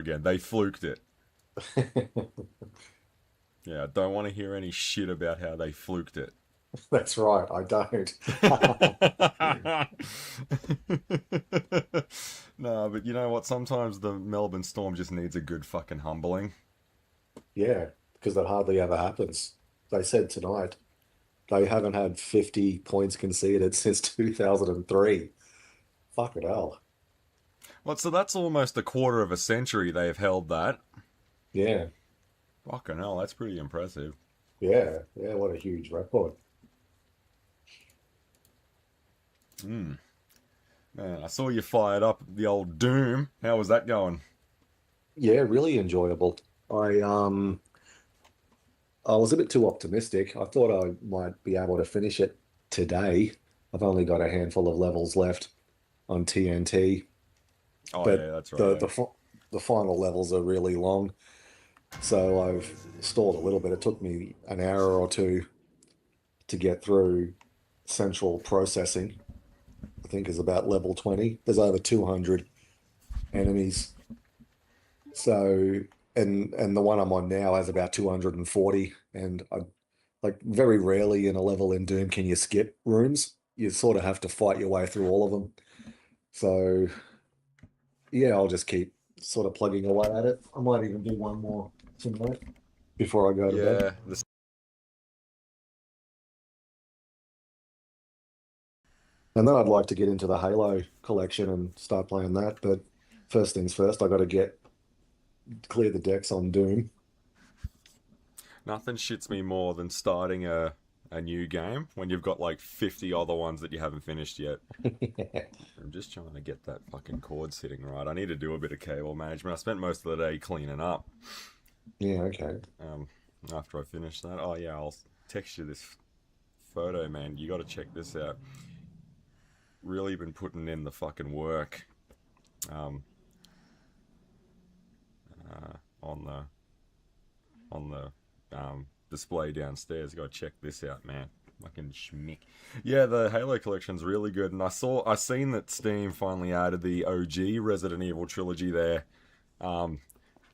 again. They fluked it. Yeah, I don't want to hear any shit about how they fluked it. That's right, I don't. No, but you know what? Sometimes the Melbourne Storm just needs a good fucking humbling. Yeah, because that hardly ever happens. They said tonight they haven't had 50 points conceded since 2003. Fucking hell. Well, so that's almost a quarter of a century they've held that. Yeah, Fucking hell, that's pretty impressive. yeah, yeah, what a huge record. Mm. Man, I saw you fired up the old Doom. How was that going? Yeah, really enjoyable. I um I was a bit too optimistic. I thought I might be able to finish it today. I've only got a handful of levels left on TNT, Oh but yeah, that's the right. the fi- the final levels are really long, so I've stalled a little bit. It took me an hour or two to get through central processing. I think is about level 20. There's over 200 enemies. So and the one I'm on now has about 240, and I like very rarely in a level in Doom can you skip rooms. You sort of have to fight your way through all of them. So yeah, I'll just keep sort of plugging away at it. I might even do one more tonight before I go to bed. Yeah, this. And then I'd like to get into the Halo collection and start playing that. But first things first, I got to get clear the decks on Doom. Nothing shits me more than starting a new game when you've got like 50 other ones that you haven't finished yet. I'm just trying to get that fucking cord sitting right. I need to do a bit of cable management. I spent most of the day cleaning up. Yeah, okay. Um, After I finish that, oh yeah, I'll text you this photo, man. You got to check this out. Really been putting in the fucking work. Um, on the display downstairs. Got to check this out, man. Fucking schmick. Yeah, the Halo collection's really good, and I seen that Steam finally added the OG Resident Evil trilogy there. Um,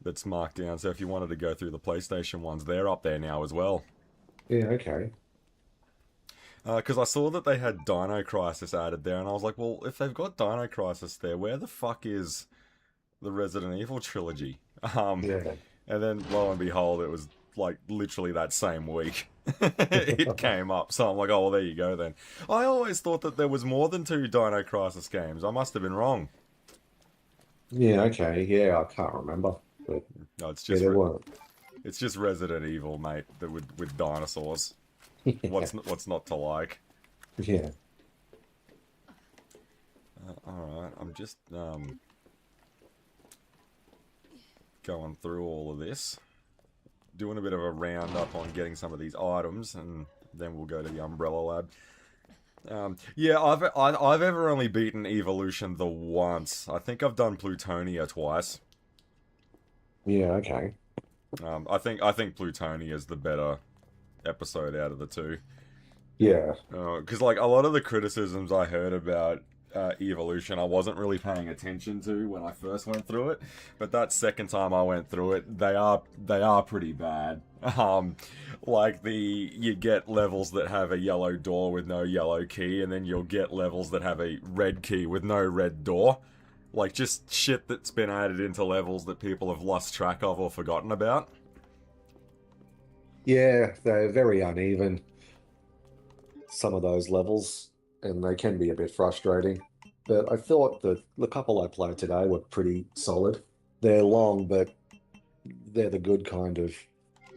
that's marked down. So if you wanted to go through the PlayStation ones, they're up there now as well. Yeah, okay. Because I saw that they had Dino Crisis added there, and I was like, well, if they've got Dino Crisis there, where the fuck is the Resident Evil trilogy? Um, Yeah. And then lo and behold, it was like literally that same week it came up. So I'm like, oh, well, there you go then. I always thought that there was more than two Dino Crisis games. I must have been wrong. Yeah, okay. Yeah, I can't remember. But No, yeah, there were. it's just Resident Evil, mate. That with dinosaurs. Yeah. What's not to like? Yeah. All right, I'm just going through all of this, doing a bit of a roundup on getting some of these items, and then we'll go to the Umbrella Lab. Yeah, I've ever only beaten Evolution the once. I think I've done Plutonia twice. Yeah, okay. I think Plutonia is the better episode out of the two. Yeah. Because like a lot of the criticisms I heard about Evolution, I wasn't really paying attention to when I first went through it, but that second time I went through it, they are pretty bad. Like you get levels that have a yellow door with no yellow key, and then you'll get levels that have a red key with no red door. Like just shit that's been added into levels that people have lost track of or forgotten about. Yeah, they're very uneven, some of those levels, and they can be a bit frustrating. But I thought that the couple I played today were pretty solid. They're long, but they're the good kind of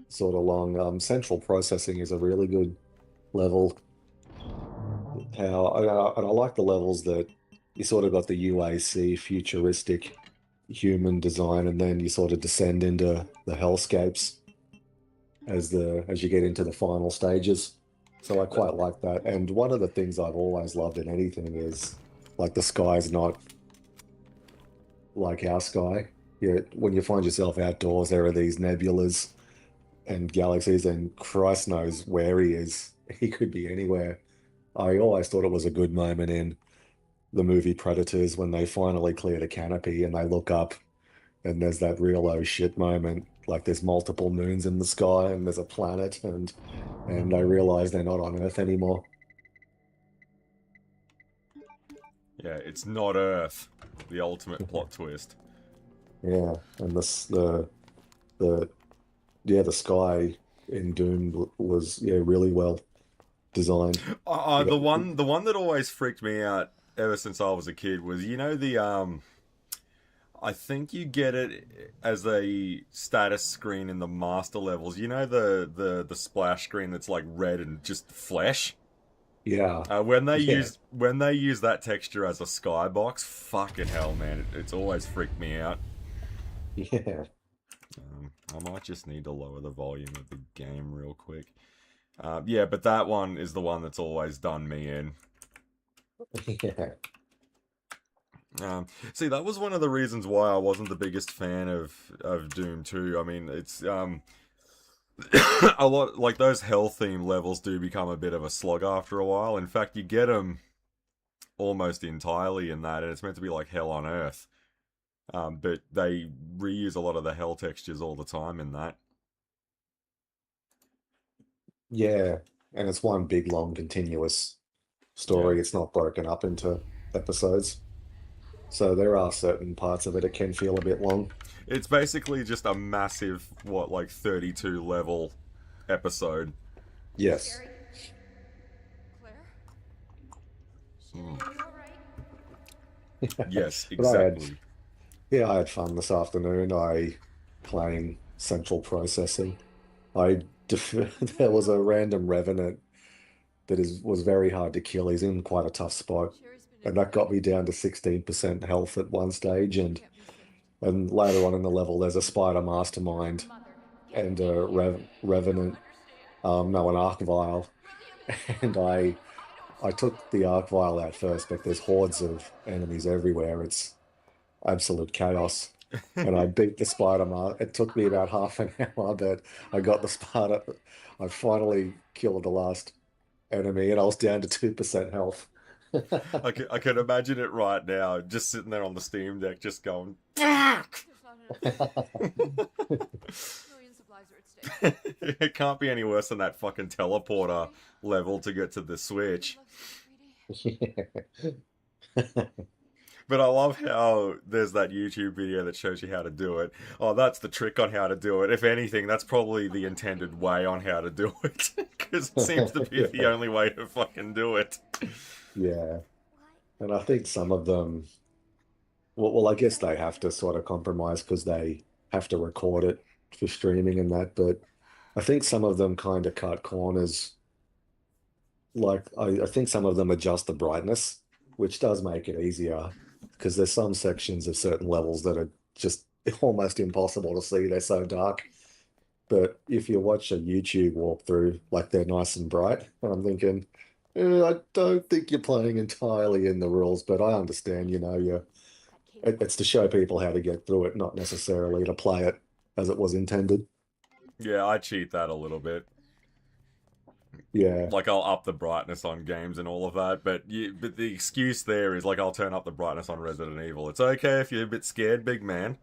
sort of long. Central processing is a really good level. And I like the levels that you sort of got the UAC futuristic human design, and then you sort of descend into the hellscapes as you get into the final stages. So I quite like that. And one of the things I've always loved in anything is like the sky's not like our sky. When you find yourself outdoors, there are these nebulas and galaxies, and Christ knows where he is. He could be anywhere. I always thought it was a good moment in the movie Predators when they finally clear the canopy and they look up and there's that real oh shit moment. Like there's multiple moons in the sky and there's a planet and I realize they're not on Earth anymore. Yeah, it's not Earth. The ultimate plot twist. Yeah, and the yeah the sky in Doom was yeah really well designed. You got The one that always freaked me out ever since I was a kid was, I think you get it as a status screen in the master levels. You know the splash screen that's like red and just flesh. yeah yeah When they use that texture as a skybox, fucking hell, man, it's always freaked me out. yeah I might just need to lower the volume of the game real quick. Yeah, but that one is the one that's always done me in. yeah See, that was one of the reasons why I wasn't the biggest fan of Doom 2. I mean, it's a lot like those hell theme levels do become a bit of a slog after a while. In fact, you get them almost entirely in that, and it's meant to be like hell on earth. But they reuse a lot of the hell textures all the time in that. yeah, and it's one big long continuous Yeah. story. It's not broken up into episodes. So there are certain parts of it it can feel a bit long. It's basically just a massive, what, like 32 level episode. Yes. Sherry? Claire? Sherry, Mm. are you alright? Yes, But I had exactly. yeah, I had fun this afternoon. I playing central processing. I def there was a random revenant that is was very hard to kill. He's in quite a tough spot. Sherry's been And that got admitted. me down to 16% health at one stage She can't be saved. and later on in the level there's a spider mastermind Mother, get and in a here! You don't revenant understand. no an arc vial. William, And I know I something. took the arc vial out You're first, but there's really in hordes trouble. of enemies everywhere. It's absolute Wait, chaos. And I beat the wait! spider. It took me I'll about leave. half an hour, but I got the Mother! spider. I finally killed the last enemy, and I was down to 2% health. I can imagine it right now, just sitting there on the Steam Deck, just going, "Fuck!" There's not enough. Million supplies are at stake. It can't be any worse than that fucking teleporter Sherry, level to get to the we Switch. love you, sweetie. But I love how there's that YouTube video that shows you how to do it. Oh, that's the trick on how to do it. If anything, that's probably the intended way on how to do it. Because it seems to be the only way to fucking do it. Yeah, Why? and I think some of them, I guess they have to sort of compromise because they have to record it for streaming and that. But I think some of them kind of cut corners. Like I think some of them adjust the brightness, which does make it easier because there's some sections of certain levels that are just almost impossible to see. They're so dark. But if you watch a YouTube walkthrough, like they're nice and bright, and I'm thinking, I don't think you're playing entirely in the rules, but I understand, That cable it's to cord. show people how to get through it, not necessarily to play it as it was intended. Yeah, I cheat that a little bit. Yeah. Like I'll up the brightness on games and all of that, but the excuse there is like I'll turn up the brightness on Resident Evil. It's okay if you're a bit scared, big man.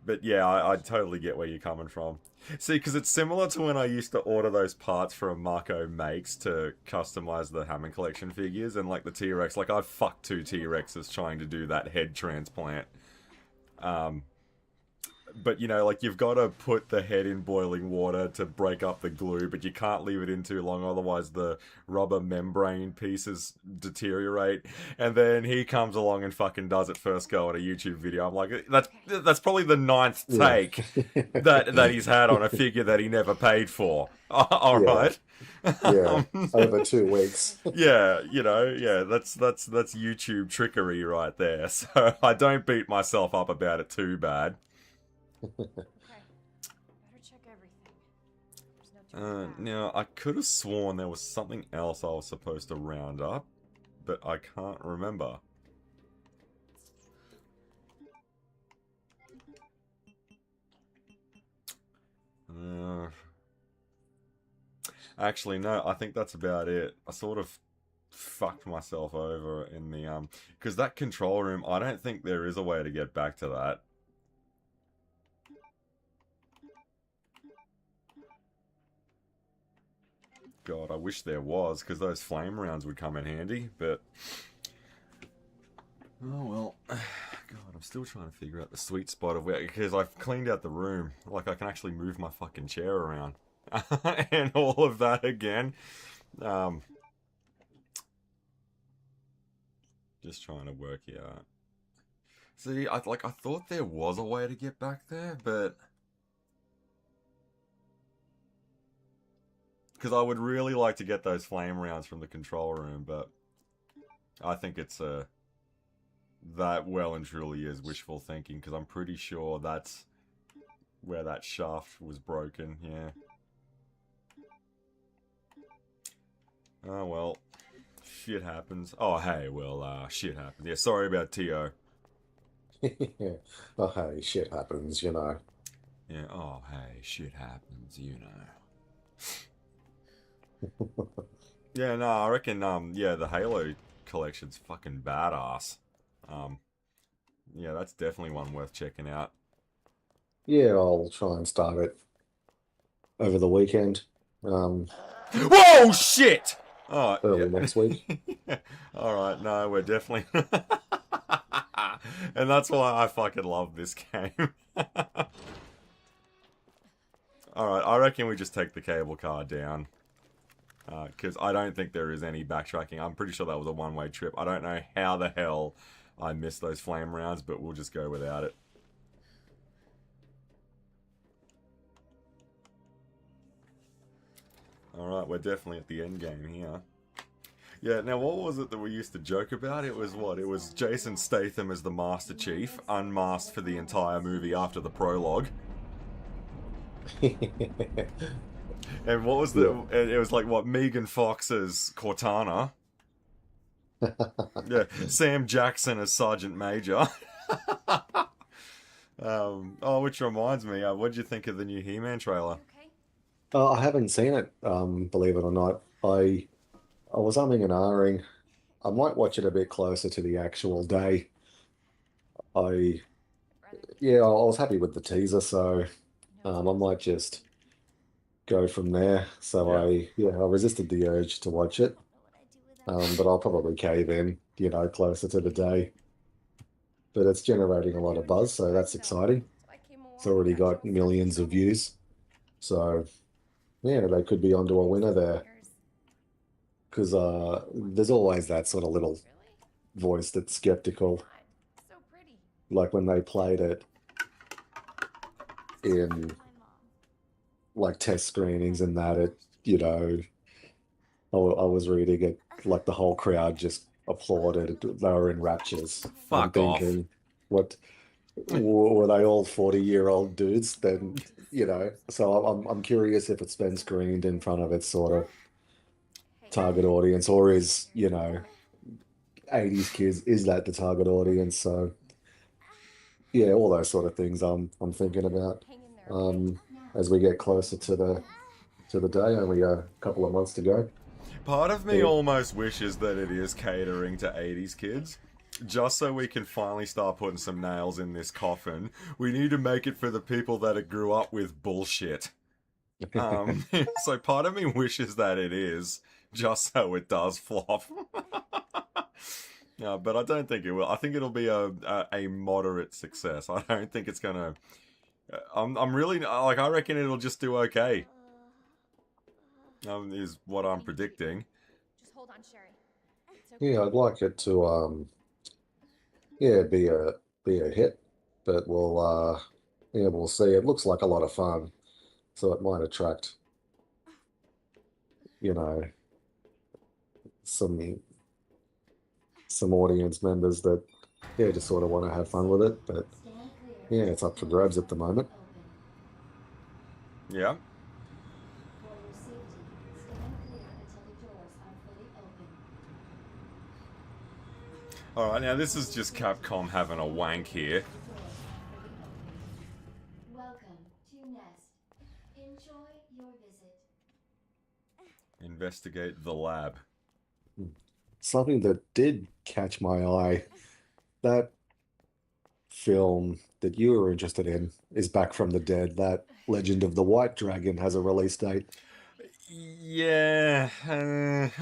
But yeah, I totally get where you're coming from. See, because it's similar to when I used to order those parts from Marco Makes to customize the Hammond Collection figures, and like the T-Rex, like I fucked two T-Rexes trying to do that head transplant. Um, but like you've got to put the head in boiling water to break up the glue, but you can't leave it in too long, otherwise the rubber membrane pieces deteriorate. And then he comes along and fucking does it first go at a YouTube video. I'm like, that's Okay, that's probably the ninth Yeah. take that he's had on a figure that he never paid for. All Yeah. right. Yeah. Um, Over 2 weeks. yeah, yeah, that's YouTube trickery right there. So I don't beat myself up about it too bad. okay. Better check everything. There's no turning back. Now, I could have sworn there was something else I was supposed to round up, but I can't remember. Uh, Actually, no, I think that's about it. I sort of fucked myself over in the because that control room, I don't think there is a way to get back to that. God, I wish there was, because those flame rounds would come in handy, but oh well. God, I'm still trying to figure out the sweet spot of where, because I've cleaned out the room, like I can actually move my fucking chair around and all of that again. Just trying to work it out. See, I thought there was a way to get back there, but because I would really like to get those flame rounds from the control room, but I think it's that well and truly is wishful thinking, because I'm pretty sure that's where that shaft was broken. Yeah. Oh well, shit happens. Oh hey, well, shit happens. Yeah, sorry about T.O. Oh, hey, shit happens, you know. Yeah, oh hey, shit happens, you know. Yeah, no, I reckon, yeah, the Halo collection's fucking badass. Yeah, that's definitely one worth checking out. Yeah, I'll try and start it over the weekend, Whoa, shit! Oh, early yeah. next week. Alright, no, we're definitely... And that's why I fucking love this game. Alright, I reckon we just take the cable car down. Because I don't think there is any backtracking. I'm pretty sure that was a one-way trip. I don't know how the hell I missed those flame rounds, but we'll just go without it. Alright, we're definitely at the end game here. Yeah, now what was it that we used to joke about? It was what? It was Jason Statham as the Master Chief, unmasked for the entire movie after the prologue. And what was the... It was like, what, Megan Fox as Cortana. Yeah, Sam Jackson as Sergeant Major. Oh, which reminds me, what'd you think of the new He-Man trailer? I haven't seen it, believe it or not. I was umming and ahhing. I might watch it a bit closer to the actual day. I Yeah, I was happy with the teaser, so I might just go from there. So I resisted the urge to watch it, but I'll probably cave in, closer to the day. But it's generating a lot of buzz, so that's exciting. It's already got millions of views, so yeah, they could be onto a winner there. Because there's always that sort of little voice that's skeptical, like when they played it in like test screenings and that I was reading it, like the whole crowd just applauded. They were in raptures. I'm Fuck off. thinking, what were they all 40-year-old dudes? Then, so I'm curious if it's been screened in front of its sort of target audience, or is, 80s kids, is that the target audience? So yeah, all those sort of things I'm thinking about. As we get closer to the day, only a couple of months to go. Part of me almost wishes that it is catering to 80s kids. Just so we can finally start putting some nails in this coffin. We need to make it for the people that grew up with bullshit. So part of me wishes that it is, just so it does flop. But I don't think it will. I think it'll be a moderate success. I don't think it's gonna... I'm really... Like, I reckon it'll just do okay. Is what I'm predicting. Just hold on, Sherry. Yeah, I'd like it to yeah, be a hit, but we'll see. It looks like a lot of fun, so it might attract, you know, some audience members that just sort of want to have fun with it. But yeah, it's up for grabs at the moment. Yeah. Alright, now this is just Capcom having a wank here. Welcome to Nest. Enjoy your visit. Investigate the lab. something that did catch my eye, that film that you were interested in is back from the dead. That Legend of the White Dragon has a release date. Yeah.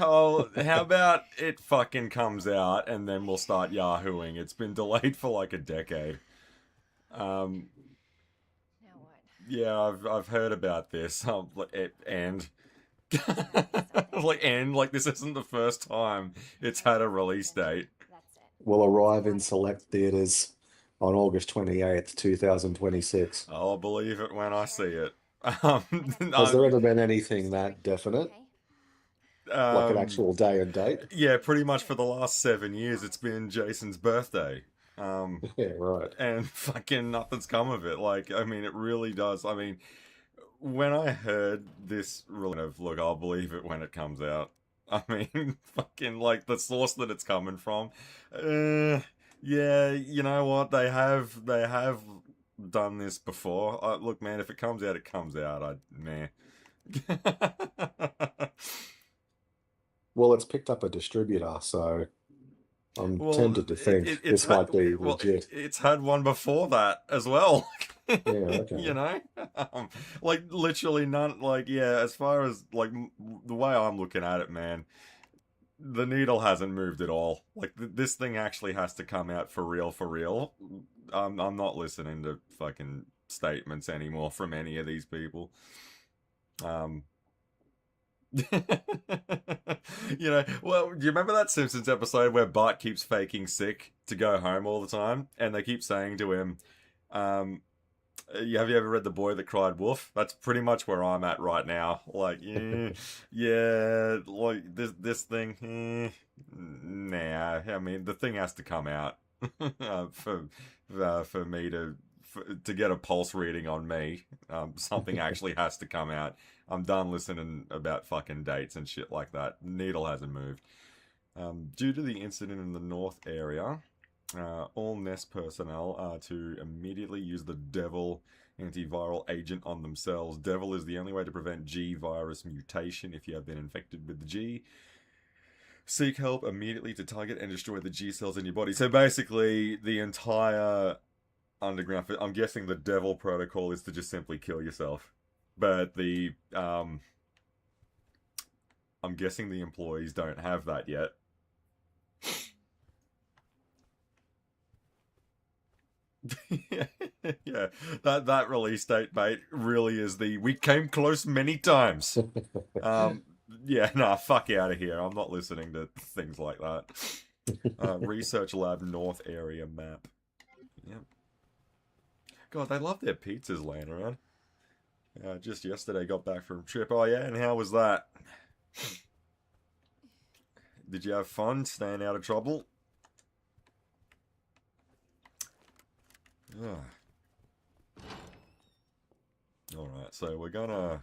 Oh, how about it fucking comes out and then we'll start yahooing? It's been delayed for like a decade. Um, Now what? yeah, I've heard about this. And like this isn't the first time it's had a release date. That's it. Will arrive in select theaters on August 28th, 2026. I'll believe it when I see it. Um, Has there I, ever been anything that definite, Okay. like an um, actual day and date? yeah, pretty much for the last 7 years, it's been Jason's birthday. Yeah, right. And fucking nothing's come of it. Like, I mean, it really does. I mean, when I heard this, look, I'll believe it when it comes out. I mean, fucking like the source that it's coming from. Yeah, you know what? They have done this before. Look, man, if it comes out, it comes out. Meh. Well, it's picked up a distributor, so I'm Well, tempted to think it's this might be legit. it's had one before that as well. Yeah, okay. You know, like literally none. Like, yeah, as far as like the way I'm looking at it, man, the needle hasn't moved at all. Like this thing actually has to come out for real, for real. I'm not listening to fucking statements anymore from any of these people. You know, well, do you remember that Simpsons episode where Bart keeps faking sick to go home all the time, and they keep saying to him, have you ever read The Boy That Cried Wolf? That's pretty much where I'm at right now. Like, yeah, like this thing, nah. I mean, the thing has to come out for me to get a pulse reading on me. Something actually has to come out. I'm done listening about fucking dates and shit like that. Needle hasn't moved. Due to the incident in the North area, all Nest personnel are to immediately use the Devil antiviral agent on themselves. Devil is the only way to prevent G virus mutation if you have been infected with the G. Seek help immediately to target and destroy the G cells in your body. So basically, the entire underground, I'm guessing the Devil protocol is to just simply kill yourself. But I'm guessing the employees don't have that yet. Yeah, that release date, mate, really is we came close many times. Yeah, nah, fuck out of here. I'm not listening to things like that. Research lab North area map. Yep. God, they love their pizzas laying around. Just yesterday got back from a trip. Oh yeah, and how was that? Did you have fun staying out of trouble? Alright, so we're gonna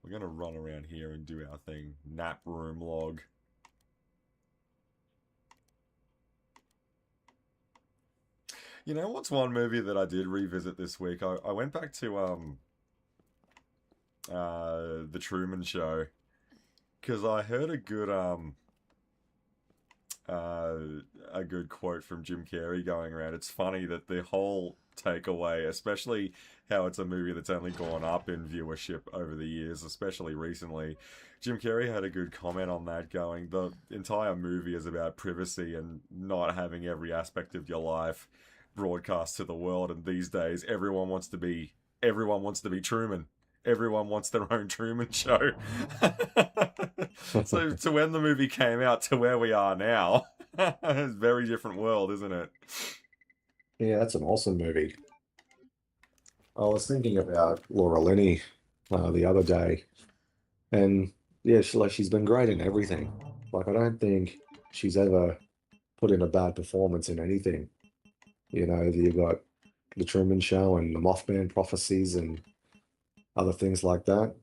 run around here and do our thing. Nap room log. You know what's one movie that I did revisit this week? I went back to The Truman Show, because I heard a good quote from Jim Carrey going around. It's funny that the whole takeaway, especially how it's a movie that's only gone up in viewership over the years, especially recently, Jim Carrey had a good comment on that, going, the entire movie is about privacy and not having every aspect of your life broadcast to the world, and these days everyone wants to be Truman. Everyone wants their own Truman Show. So to when the movie came out to where we are now, it's a very different world, isn't it? Yeah, that's an awesome movie. I was thinking about Laura Linney the other day, and yeah, she's been great in everything. Like, I don't think she's ever put in a bad performance in anything. You know, you got The Truman Show and the Mothman Prophecies and other things like that.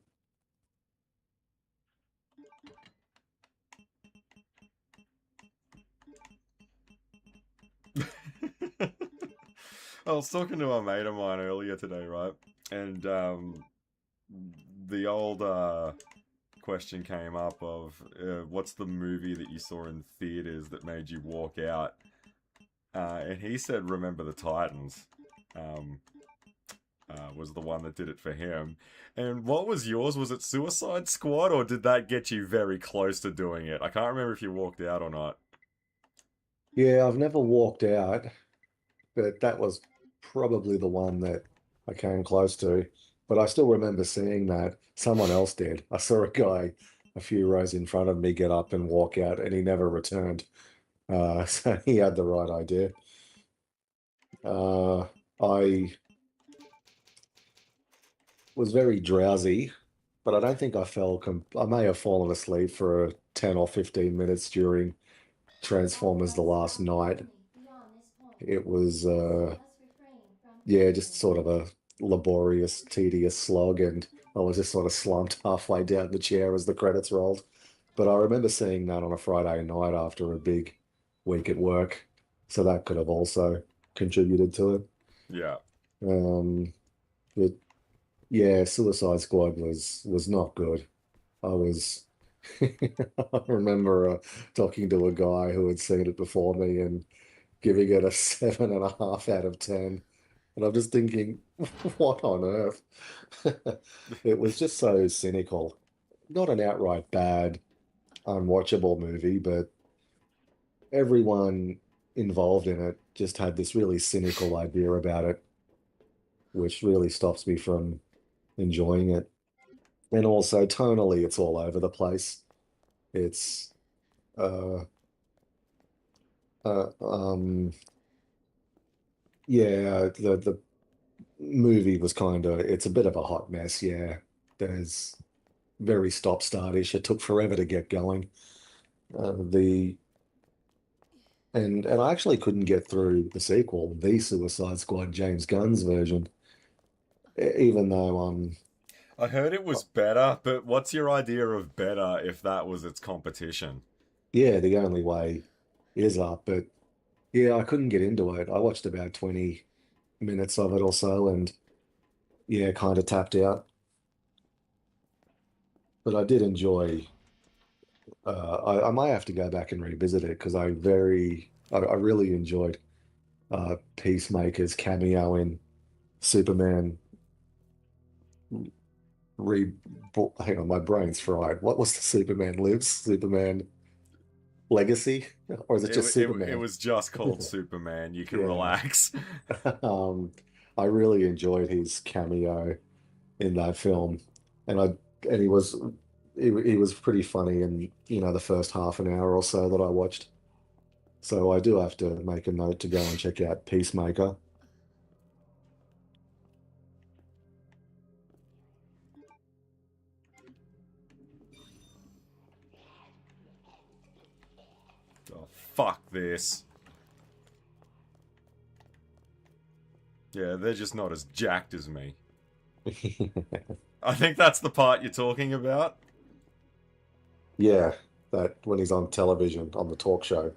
I was talking to a mate of mine earlier today, right? And the old question came up of what's the movie that you saw in theaters that made you walk out? And he said, "Remember the Titans." Was the one that did it for him. And what was yours? Was it Suicide Squad, or did that get you very close to doing it? I can't remember if you walked out or not. Yeah, I've never walked out, but that was probably the one that I came close to. But I still remember seeing that. Someone else did. I saw a guy a few rows in front of me get up and walk out, and he never returned. So he had the right idea. I was very drowsy, but I don't think I fell. I may have fallen asleep for 10 or 15 minutes during Transformers The Last Night. It was, yeah, just sort of a laborious, tedious slog, and I was just sort of slumped halfway down the chair as the credits rolled. But I remember seeing that on a Friday night after a big week at work, so that could have also contributed to it. Yeah. But yeah, Suicide Squad was not good. I was I remember talking to a guy who had seen it before me and giving it a 7.5 out of 10. And I'm just thinking, what on earth? It was just so cynical. Not an outright bad, unwatchable movie, but everyone involved in it just had this really cynical idea about it, which really stops me from enjoying it. And also tonally, it's all over the place. It's uh uh um yeah, the movie was kind of it's a bit of a hot mess, yeah. There's very stop-startish. It took forever to get going. The and I actually couldn't get through the sequel, the Suicide Squad James Gunn's version, even though I heard it was better, but what's your idea of better if that was its competition? yeah, the only way is up, but yeah, I couldn't get into it. I watched about 20 minutes of it or so and yeah, kind of tapped out. But I did enjoy I might have to go back and revisit it because I really enjoyed Peacemaker's cameo in Superman re hang on, my brain's fried. What was the Superman Lives? Superman Legacy? Or is it just It Superman? was just called Superman. You can Yeah. relax. Um, I really enjoyed his cameo in that film. And I and he was pretty funny in, the first half an hour or so that I watched. So I do have to make a note to go and check out Peacemaker. Oh, fuck this. Yeah, they're just not as jacked as me. I think that's the part you're talking about. Yeah, that when he's on television on the talk show.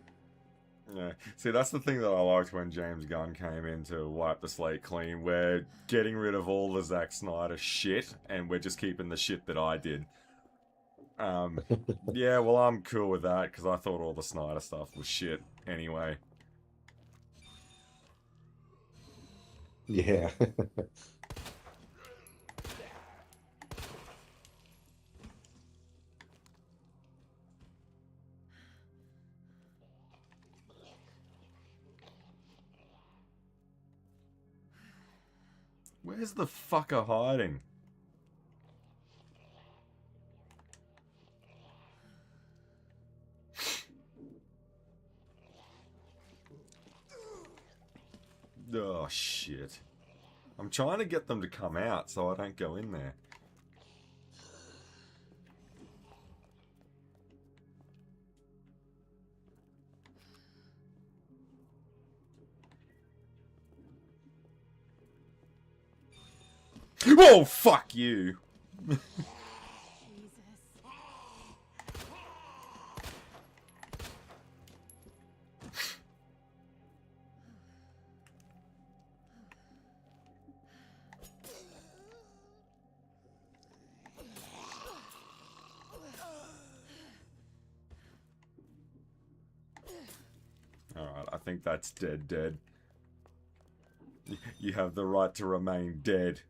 Yeah. See, that's the thing that I liked when James Gunn came in to wipe the slate clean. We're getting rid of all the Zack Snyder shit, and we're just keeping the shit that I did. Um, yeah, well, I'm cool with that, because I thought all the Snyder stuff was shit anyway. Yeah. Where's the fucker hiding? Oh, shit. I'm trying to get them to come out so I don't go in there. Whoa, fuck you! Jesus. think that's dead. You have the right to remain dead.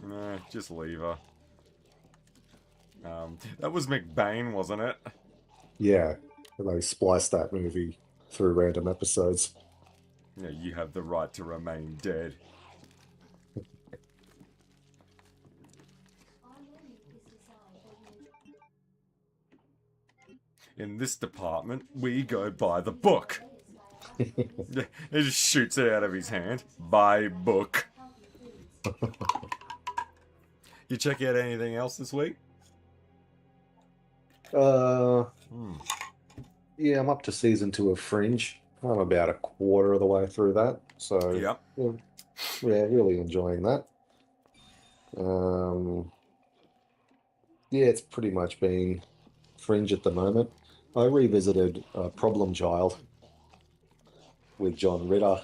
Nah, just leave her. That was McBain, wasn't it? Yeah, they spliced that movie through random episodes. Yeah, you have the right to remain dead. Our menu is designed for you. In this department, we go by the book. Yeah, he just shoots it out of his hand. By book. You check out anything else this week? Yeah, I'm up to season 2 of Fringe. I'm about a quarter of the way through that, so Yep. yeah, really enjoying that. Yeah, it's pretty much been Fringe at the moment. I revisited Problem Child with John Ritter.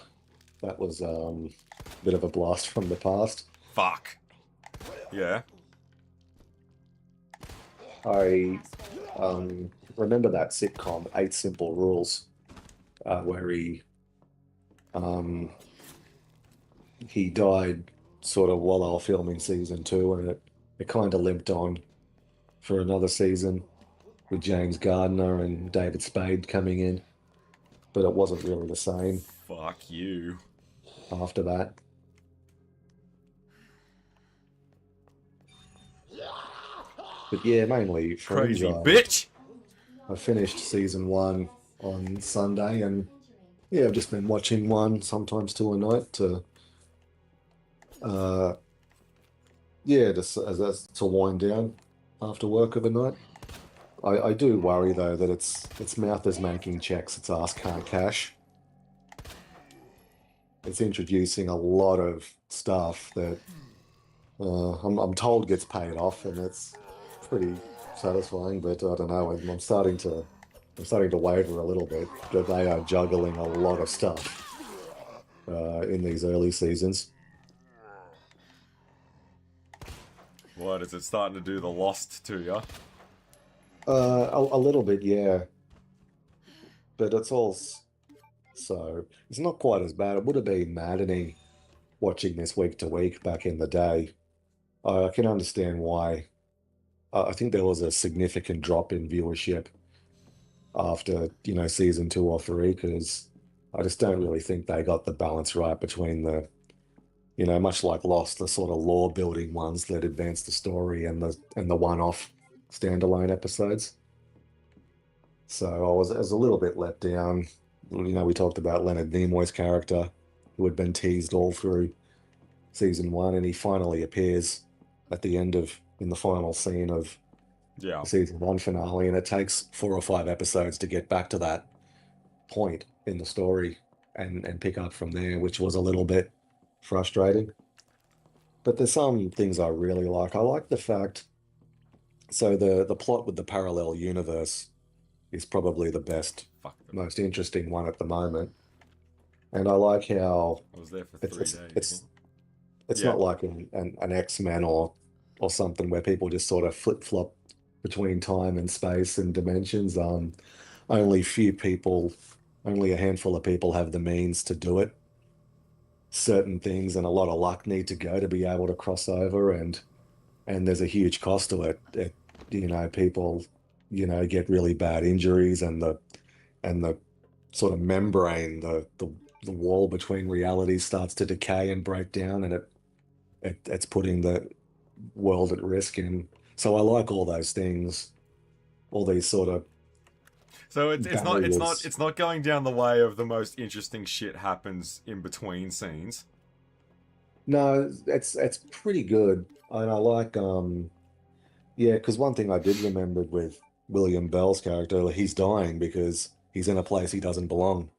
That was a bit of a blast from the past. Fuck. Yeah. I remember that sitcom, 8 Simple Rules, where he died sort of while they were filming season 2, and it kind of limped on for another season with James Gardner and David Spade coming in, but it wasn't really the same Fuck you. after that. But yeah, mainly Fringe. Crazy bitch. I finished season 1 on Sunday, and yeah, I've just been watching one, sometimes 2 a night to just as to wind down after work of a night. I do worry though that its mouth is making checks, its ass can't cash. It's introducing a lot of stuff that I'm told gets paid off, and it's pretty satisfying. But I don't know. I'm starting to waver a little bit that they are juggling a lot of stuff in these early seasons. What, is it starting to do the Lost to you? A little bit, yeah. But it's not quite as bad. It would have been maddening watching this week to week back in the day. I can understand why. I think there was a significant drop in viewership after, season 2 or 3, because I just don't really think they got the balance right between the, much like Lost, the sort of lore building ones that advance the story and the one-off standalone episodes. So I was a little bit let down. We talked about Leonard Nimoy's character, who had been teased all through season 1, and he finally appears at the end in the final scene of Yeah. the season 1 finale, and it takes 4 or 5 episodes to get back to that point in the story and pick up from there, which was a little bit frustrating. But there's some things I really like. I like the fact, so the plot with the parallel universe is probably the best, Fuck them. most interesting one at the moment. And I like how I was there for it's 3 days. it's Yeah. not like an X-Men or something where people just sort of flip-flop between time and space and dimensions. Only a handful of people have the means to do it. Certain things and a lot of luck need to go to be able to cross over, and there's a huge cost to it. People, get really bad injuries, and the sort of membrane, the wall between realities starts to decay and break down, and it's putting the world at risk. And so I like all those things, all these sort of So barriers. it's not going down the way of the most interesting shit happens in between scenes. No, it's pretty good. And I like because one thing I did remember with William Bell's character, he's dying because he's in a place he doesn't belong.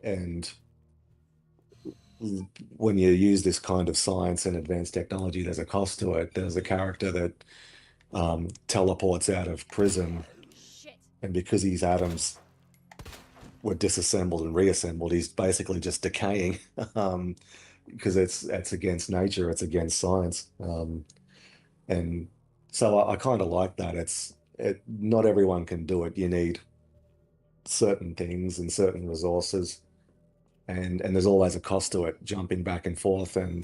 And when you use this kind of science and advanced technology, there's a cost to it. There's a character that teleports out of prison, Shit. and because he's atoms, were disassembled and reassembled. He's basically just decaying, because it's against nature, it's against science, and so I kind of like that. Not everyone can do it. You need certain things and certain resources, and there's always a cost to it, jumping back and forth, so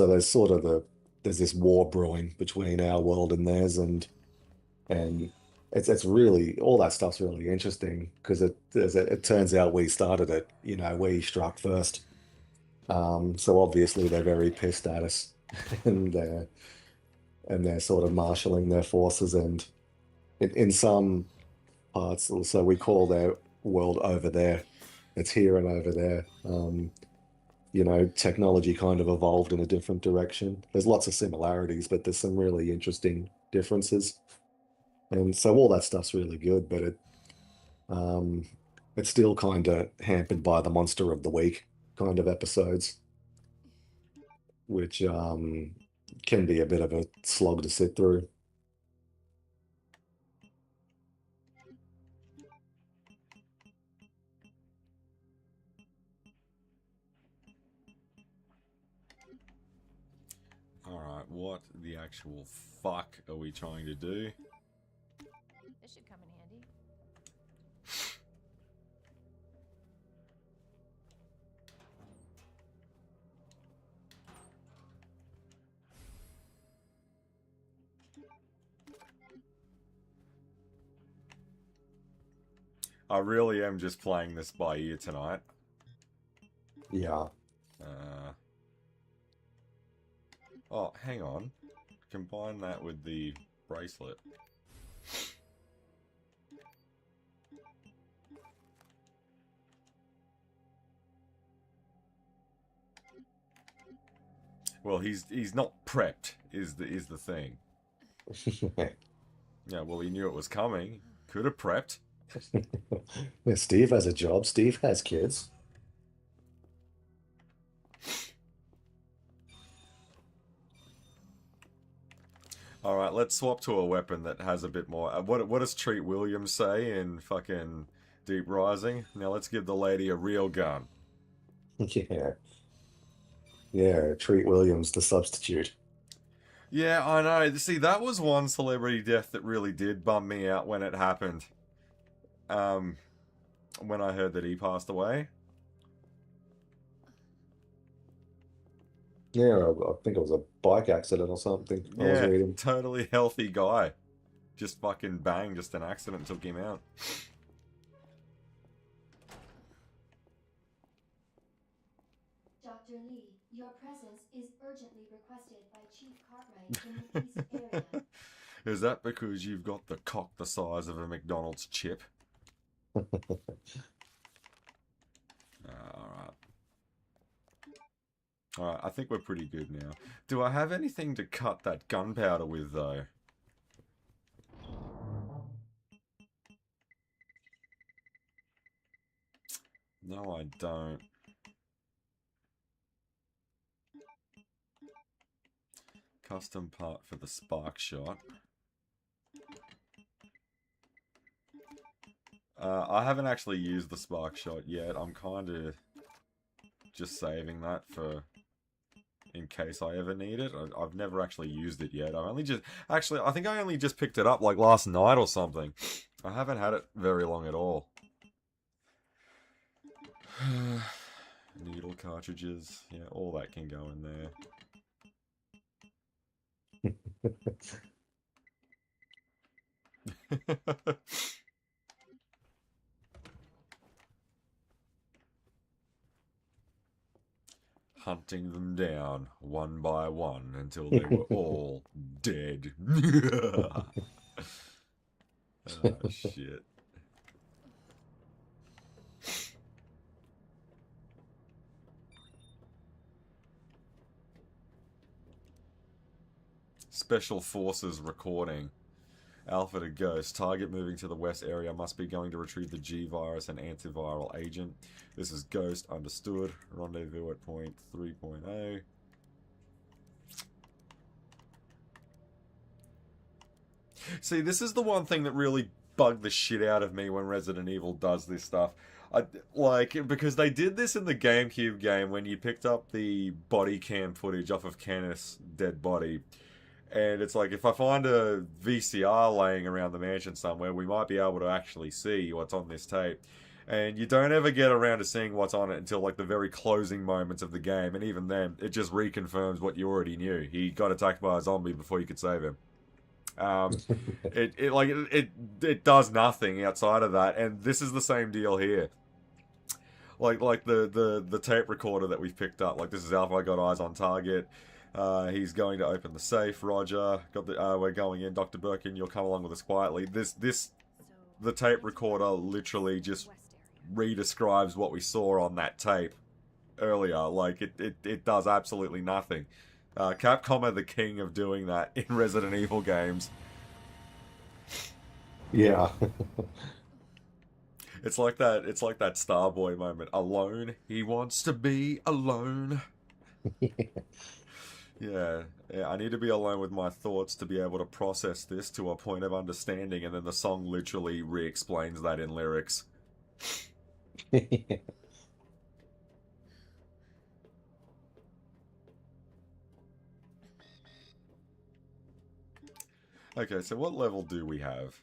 there's sort of there's this war brewing between our world and theirs, and it's really all that stuff's really interesting because it turns out we started it, we struck first. So obviously they're very pissed at us, and they're sort of marshalling their forces, and in some parts also we call their world over there. It's here and over there. Technology kind of evolved in a different direction. There's lots of similarities, but there's some really interesting differences. And so all that stuff's really good, but um, it's still kind of hampered by the monster of the week kind of episodes, which can be a bit of a slog to sit through. Alright, what the actual fuck are we trying to do? This should come in handy. I really am just playing this by ear tonight. Yeah. Oh, hang on. Combine that with the bracelet. Well, he's not prepped is the thing. Yeah, well, he knew it was coming. Could have prepped. Yeah, Steve has a job. Steve has kids. Alright, let's swap to a weapon that has a bit more... what does Treat Williams say in fucking Deep Rising? Now let's give the lady a real gun. Yeah. Yeah, Treat Williams, the substitute. Yeah, I know. See, that was one celebrity death that really did bum me out when it happened. When I heard that he passed away. Yeah, I think it was a bike accident or something. I was Yeah, reading. totally healthy guy. Just fucking bang, just an accident took him out. Dr. Lee, your presence is urgently requested by Chief Cartwright in the East area. Is that because you've got the cock the size of a McDonald's chip? Alright. Alright, I think we're pretty good now. Do I have anything to cut that gunpowder with, though? No, I don't. Custom part for the spark shot. I haven't actually used the spark shot yet. I'm kind of just saving that for in case I ever need it. I've never actually used it yet. I think I only just picked it up like last night or something. I haven't had it very long at all. Needle cartridges, yeah, all that can go in there. Hunting them down one by one until they were all dead. Oh, shit. Special Forces recording. Alpha to Ghost. Target moving to the west area must be going to retrieve the G-Virus and antiviral agent. This is Ghost. Understood. Rendezvous at point 3.0. See, this is the one thing that really bug the shit out of me when Resident Evil does this stuff. Because they did this in the GameCube game when you picked up the body cam footage off of Kenneth's dead body. And it's like, if I find a VCR laying around the mansion somewhere, we might be able to actually see what's on this tape. And you don't ever get around to seeing what's on it until like the very closing moments of the game, and even then, it just reconfirms what you already knew. He got attacked by a zombie before you could save him. It does nothing outside of that, and this is the same deal here. Like the tape recorder that we've picked up. Like, this is Alpha. I got eyes on target. He's going to open the safe. Roger. We're going in. Dr. Birkin, you'll come along with us quietly. The tape recorder literally just re-describes what we saw on that tape earlier. Like, it does absolutely nothing. Capcom are the king of doing that in Resident Evil games. Yeah. It's like that Starboy moment. Alone, he wants to be alone. Yeah, I need to be alone with my thoughts to be able to process this to a point of understanding, and then the song literally re-explains that in lyrics. Okay, so what level do we have?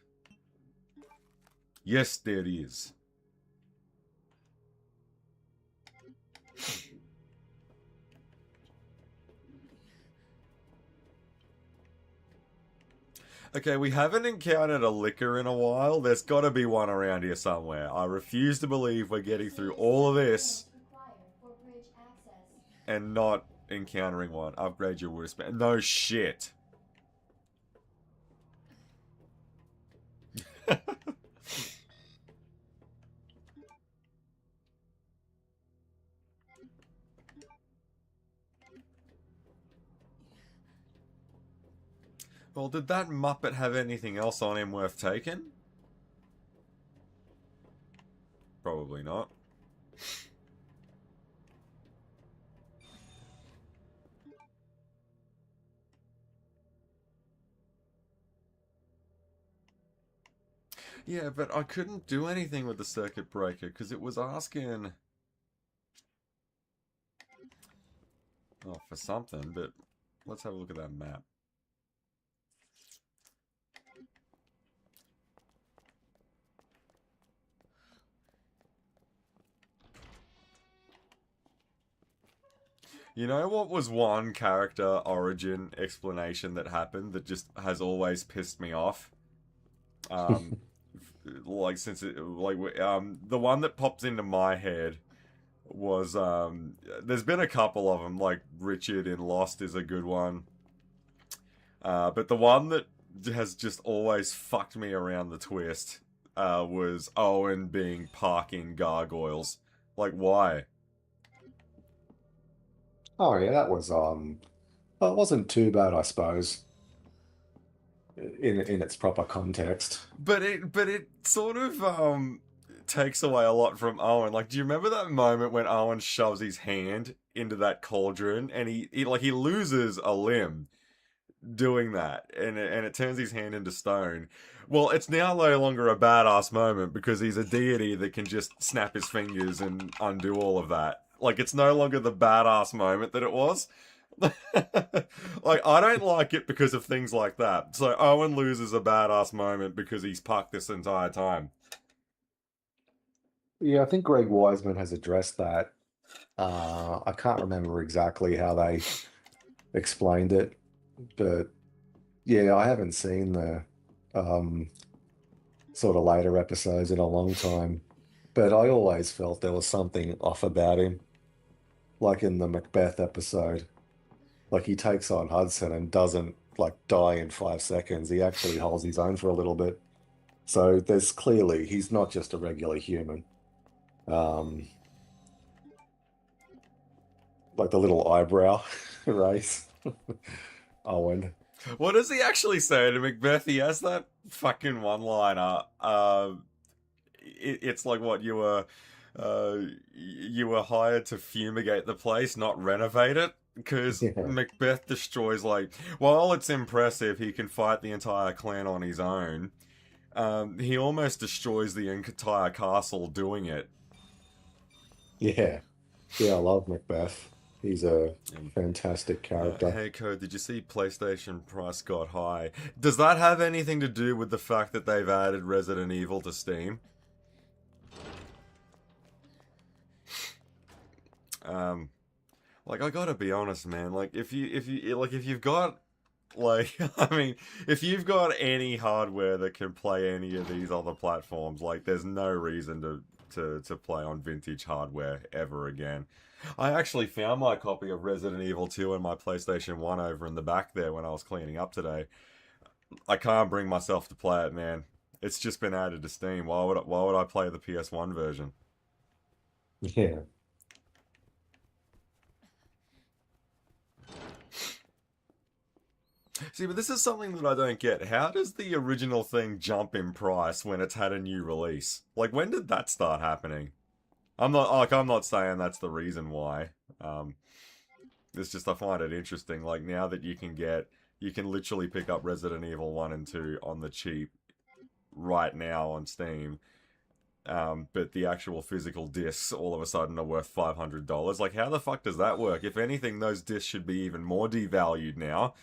Yes, there is. Okay, we haven't encountered a liquor in a while. There's got to be one around here somewhere. I refuse to believe we're getting through all of this and not encountering one. Upgrade your wristband. No shit. Well, did that Muppet have anything else on him worth taking? Probably not. Yeah, but I couldn't do anything with the circuit breaker because it was asking... oh, for something, but let's have a look at that map. You know what was one character origin explanation that happened that just has always pissed me off? The one that pops into my head was, there's been a couple of them, like Richard in Lost is a good one. But the one that has just always fucked me around the twist, was Owen being parking gargoyles. Like, why? Oh yeah, that was well, it wasn't too bad, I suppose, in its proper context. But it sort of takes away a lot from Owen. Like, do you remember that moment when Owen shoves his hand into that cauldron and he loses a limb doing that, and it turns his hand into stone? Well, it's now no longer a badass moment because he's a deity that can just snap his fingers and undo all of that. Like, it's no longer the badass moment that it was. Like, I don't like it because of things like that. So Owen loses a badass moment because he's pucked this entire time. Yeah, I think Greg Wiseman has addressed that. I can't remember exactly how they explained it, but yeah, I haven't seen the sort of later episodes in a long time, but I always felt there was something off about him. Like in the Macbeth episode, like he takes on Hudson and doesn't like die in 5 seconds. He actually holds his own for a little bit. So there's clearly, he's not just a regular human. Like the little eyebrow raise. Owen. What does he actually say to Macbeth? He has that fucking one-liner. It's like, what, you were hired to fumigate the place, not renovate it? Because Macbeth destroys, like, while it's impressive he can fight the entire clan on his own, He almost destroys the entire castle doing it. Yeah. Yeah, I love Macbeth. He's a Um, fantastic character. hey, Code, did you see PlayStation price got high? Does that have anything to do with the fact that they've added Resident Evil to Steam? Um, like I gotta be honest, man. Like if you've got like I mean, if you've got any hardware that can play any of these other platforms, like there's no reason to play on vintage hardware ever again. I actually found my copy of Resident Evil 2 in my PlayStation 1 over in the back there when I was cleaning up today. I can't bring myself to play it, man. It's just been added to Steam. Why would I play the PS1 version? Yeah. See, but this is something that I don't get. How does the original thing jump in price when it's had a new release? Like, when did that start happening? I'm not saying that's the reason why. Um, it's just I find it interesting. Like now that you can literally pick up Resident Evil 1 and 2 on the cheap right now on Steam. But the actual physical discs all of a sudden are worth $500. Like, how the fuck does that work? If anything, those discs should be even more devalued now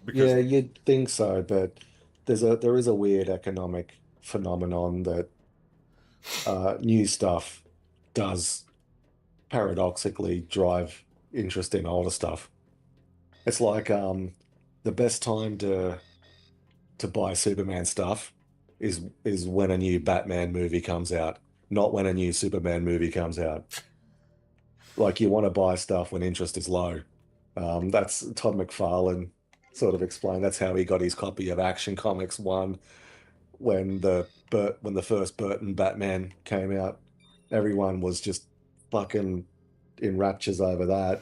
because Yeah, you'd think so, but there is a weird economic phenomenon that new stuff does paradoxically drive interest in older stuff. It's like the best time to buy Superman stuff is when a new Batman movie comes out, not when a new Superman movie comes out. Like you want to buy stuff when interest is low. That's Todd McFarlane sort of explained. That's how he got his copy of Action Comics 1 when the first Burton Batman came out. Everyone was just fucking in raptures over that.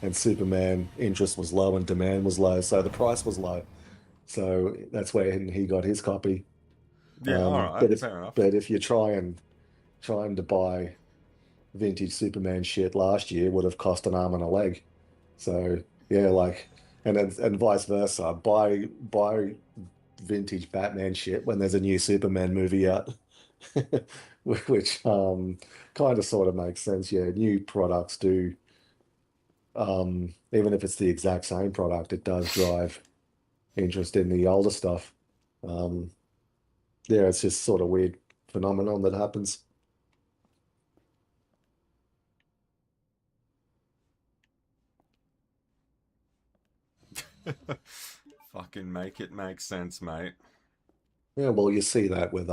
And Superman interest was low and demand was low, so the price was low. So that's where he got his copy. yeah, all right, But if fair enough. but if you're trying to buy vintage Superman shit last year would have cost an arm and a leg. So yeah, like and vice versa. Buy vintage Batman shit when there's a new Superman movie out. Which kind of sort of makes sense. Yeah, new products do even if it's the exact same product, it does drive interest in the older stuff. Um yeah, it's just sort of weird phenomenon that happens. Fucking make it make sense, mate. Yeah, well, you see that with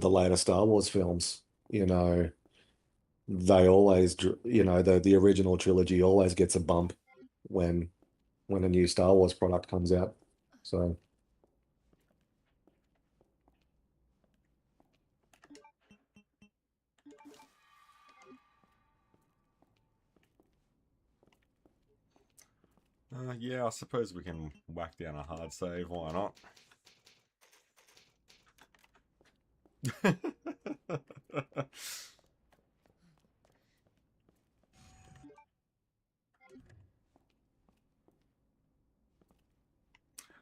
the later Star Wars films, you know, they always the original trilogy always gets a bump when a new Star Wars product comes out. So Yeah, I suppose we can whack down a hard save. Why not?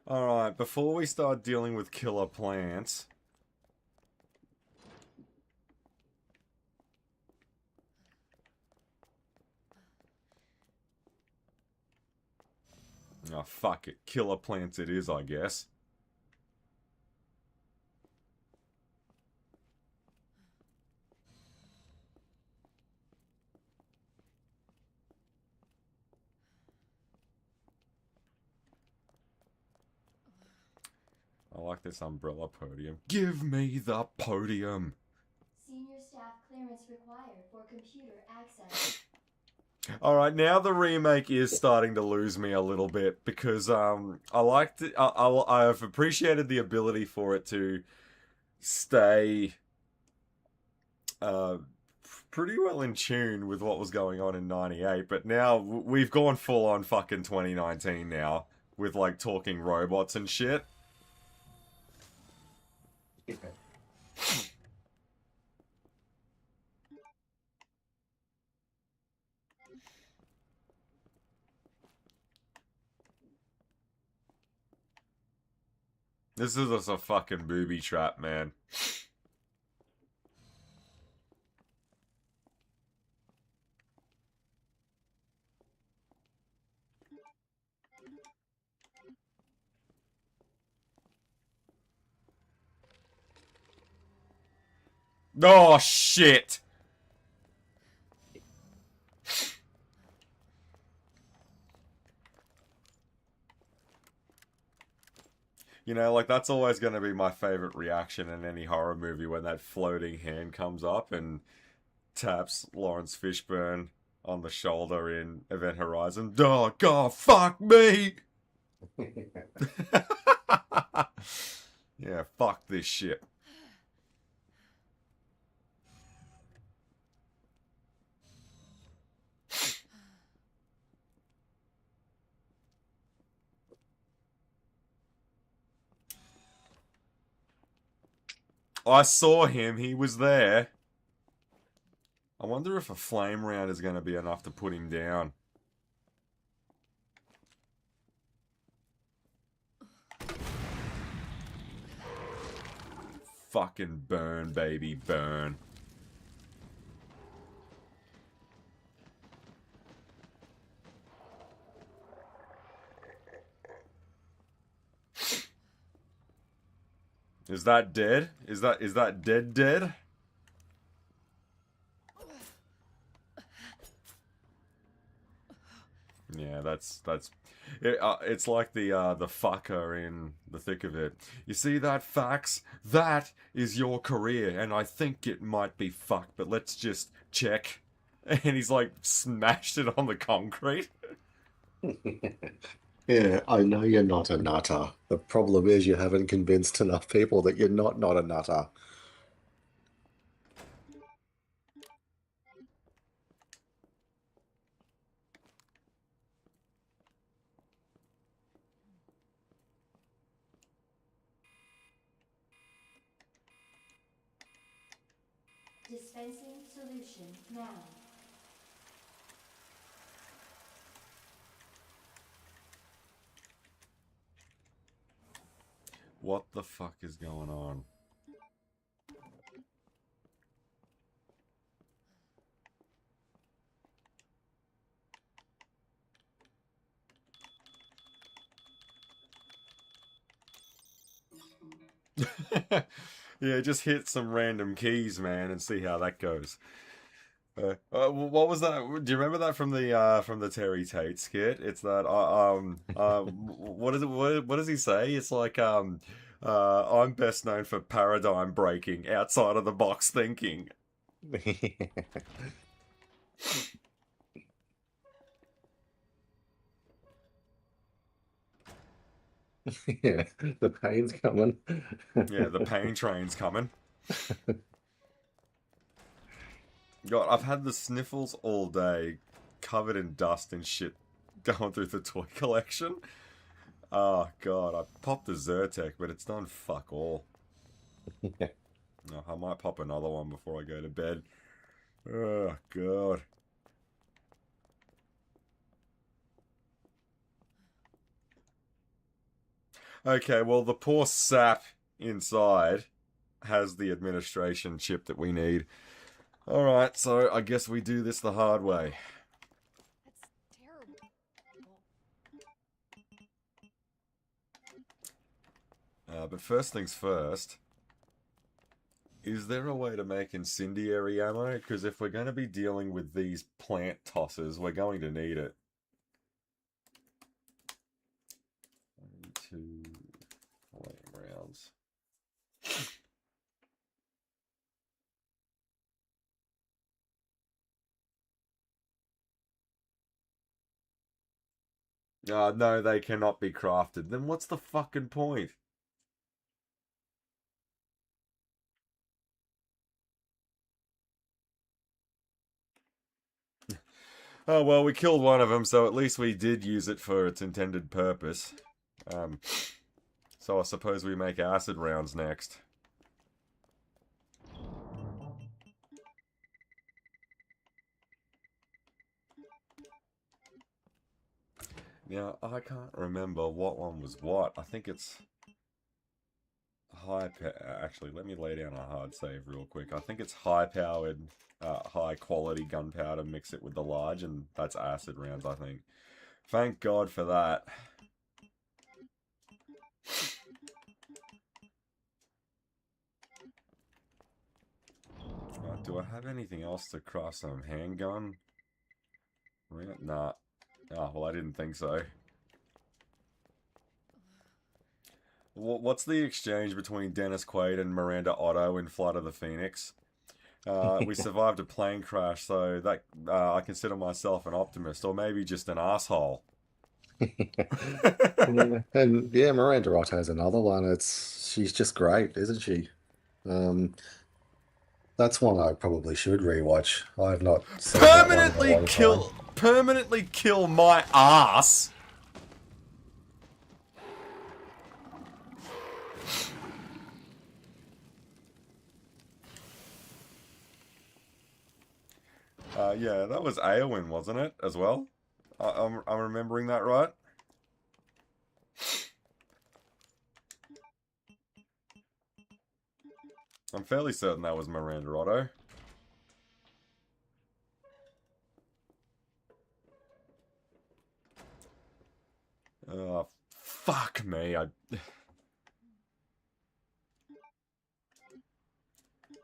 Alright, before we start dealing with killer plants. Oh, fuck it. Killer plants it is, I guess. I like this umbrella podium. Give me the podium! Senior staff clearance required for computer access. Alright, now the remake is starting to lose me a little bit because I liked it. I've appreciated the ability for it to stay uh, pretty well in tune with what was going on in 98, but now we've gone full on fucking 2019 now with like talking robots and shit. This is just a fucking booby trap, man. Oh, shit! You know, like, that's always going to be my favorite reaction in any horror movie when that floating hand comes up and taps Lawrence Fishburne on the shoulder in Event Horizon. Oh, God, fuck me! Yeah, fuck this shit. I saw him, he was there. I wonder if a flame round is going to be enough to put him down. Fucking burn, baby, burn. Is that dead? Is that dead? Yeah, it's like the fucker in The Thick of It. You see that, Fax? That is your career, and I think it might be fucked, but let's just check. And he's like smashed it on the concrete. Yeah, I know you're not a nutter. The problem is you haven't convinced enough people that you're not a nutter. Dispensing solution now. What the fuck is going on? Yeah, just hit some random keys, man, and see how that goes. What was that? Do you remember that from the Terry Tate skit? It's that what is it? What does he say? It's like I'm best known for paradigm breaking, outside of the box thinking. Yeah, the pain's coming. Yeah, the pain train's coming. God, I've had the sniffles all day, covered in dust and shit, going through the toy collection. Oh God, I popped the Zyrtec, but it's done fuck all. Yeah. Oh, I might pop another one before I go to bed. Oh God. Okay, well, the poor sap inside has the administration chip that we need. Alright, so I guess we do this the hard way. That's terrible. But first things first, is there a way to make incendiary ammo? Because if we're going to be dealing with these plant tossers, we're going to need it. 2 flame rounds. No, they cannot be crafted. Then what's the fucking point? Oh, well, we killed one of them, so at least we did use it for its intended purpose. So I suppose we make acid rounds next. Now, I can't remember what one was what. I think it's... Actually, let me lay down a hard save real quick. I think it's high-powered, high-quality gunpowder. Mix it with the large, and that's acid rounds, I think. Thank God for that. Do I have anything else to craft some handgun? Nah. Oh, well, I didn't think so. What's the exchange between Dennis Quaid and Miranda Otto in Flight of the Phoenix? We survived a plane crash, so that I consider myself an optimist, or maybe just an asshole. Yeah. And yeah, Miranda Otto's another one. She's just great, isn't she? That's one I probably should rewatch. I have not seen that one in a long time. Permanently kill my ass. Yeah, that was Eowyn, wasn't it, as well? I'm remembering that right? I'm fairly certain that was Miranda Otto. Fuck me.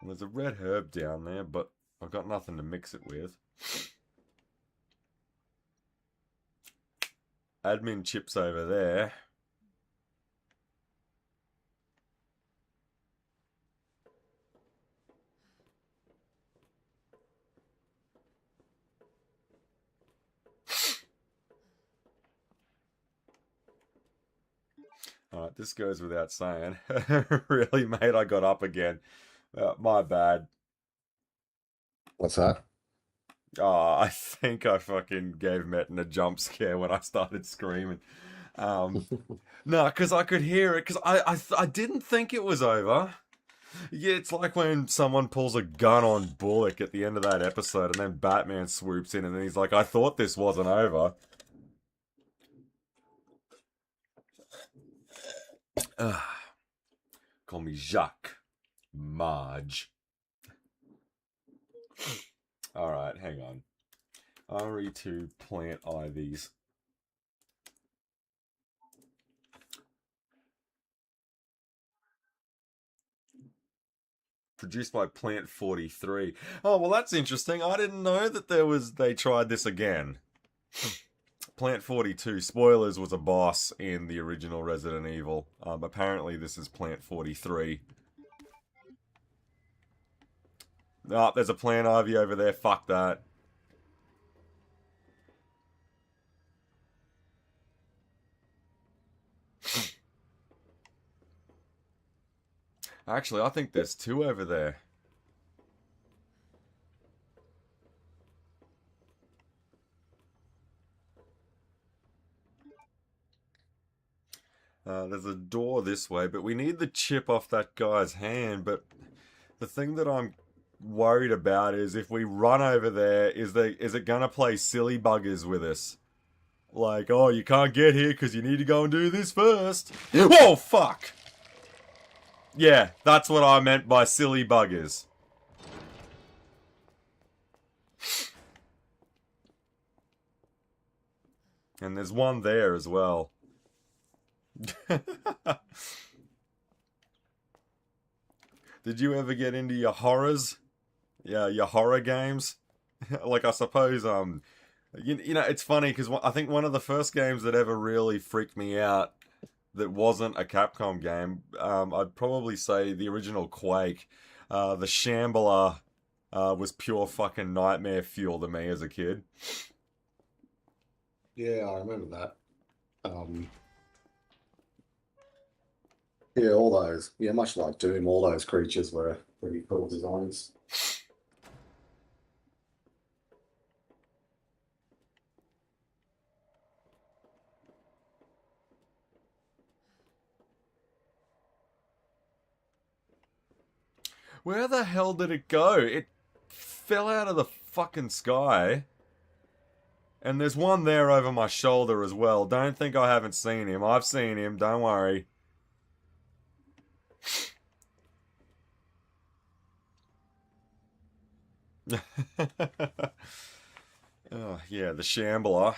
There's a red herb down there, but I've got nothing to mix it with. Admin chips over there. Alright, this goes without saying. Really, mate, I got up again. My bad. What's that? Oh, I think I fucking gave Metin a jump scare when I started screaming. No, because I could hear it, because I didn't think it was over. Yeah, it's like when someone pulls a gun on Bullock at the end of that episode, and then Batman swoops in, and then he's like, I thought this wasn't over. Call me Jacques. Marge. Alright, hang on. RE2 plant ivies. Produced by Plant 43. Oh, well, that's interesting. I didn't know that they tried this again. Plant 42, spoilers, was a boss in the original Resident Evil. Apparently this is Plant 43. Oh, there's a plant ivy over there. Fuck that. Actually, I think there's two over there. There's a door this way, but we need the chip off that guy's hand. But the thing that I'm worried about is if we run over there, is it gonna play silly buggers with us? Like, oh, you can't get here because you need to go and do this first. Whoa, fuck! Yeah, that's what I meant by silly buggers. And there's one there as well. Did you ever get into your horrors? Yeah, your horror games? Like, I suppose, you know, it's funny because I think one of the first games that ever really freaked me out that wasn't a Capcom game, I'd probably say the original Quake. The Shambler was pure fucking nightmare fuel to me as a kid. Yeah, I remember that. Yeah, all those. Yeah, much like Doom, all those creatures were pretty cool designs. Where the hell did it go? It fell out of the fucking sky. And there's one there over my shoulder as well. Don't think I haven't seen him. I've seen him, don't worry. Oh, yeah, the Shambler.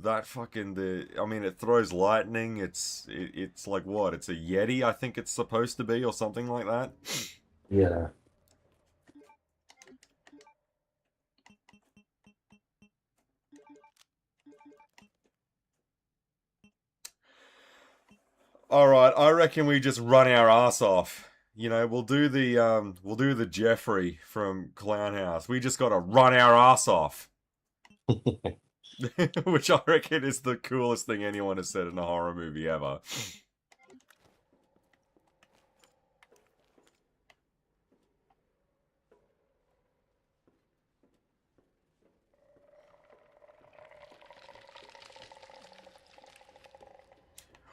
That fucking I mean, it throws lightning. It's like what? It's a Yeti, I think it's supposed to be, or something like that. Yeah. All right, I reckon we just run our ass off. You know, we'll do the Jeffrey from Clown House. We just got to run our ass off, which I reckon is the coolest thing anyone has said in a horror movie ever.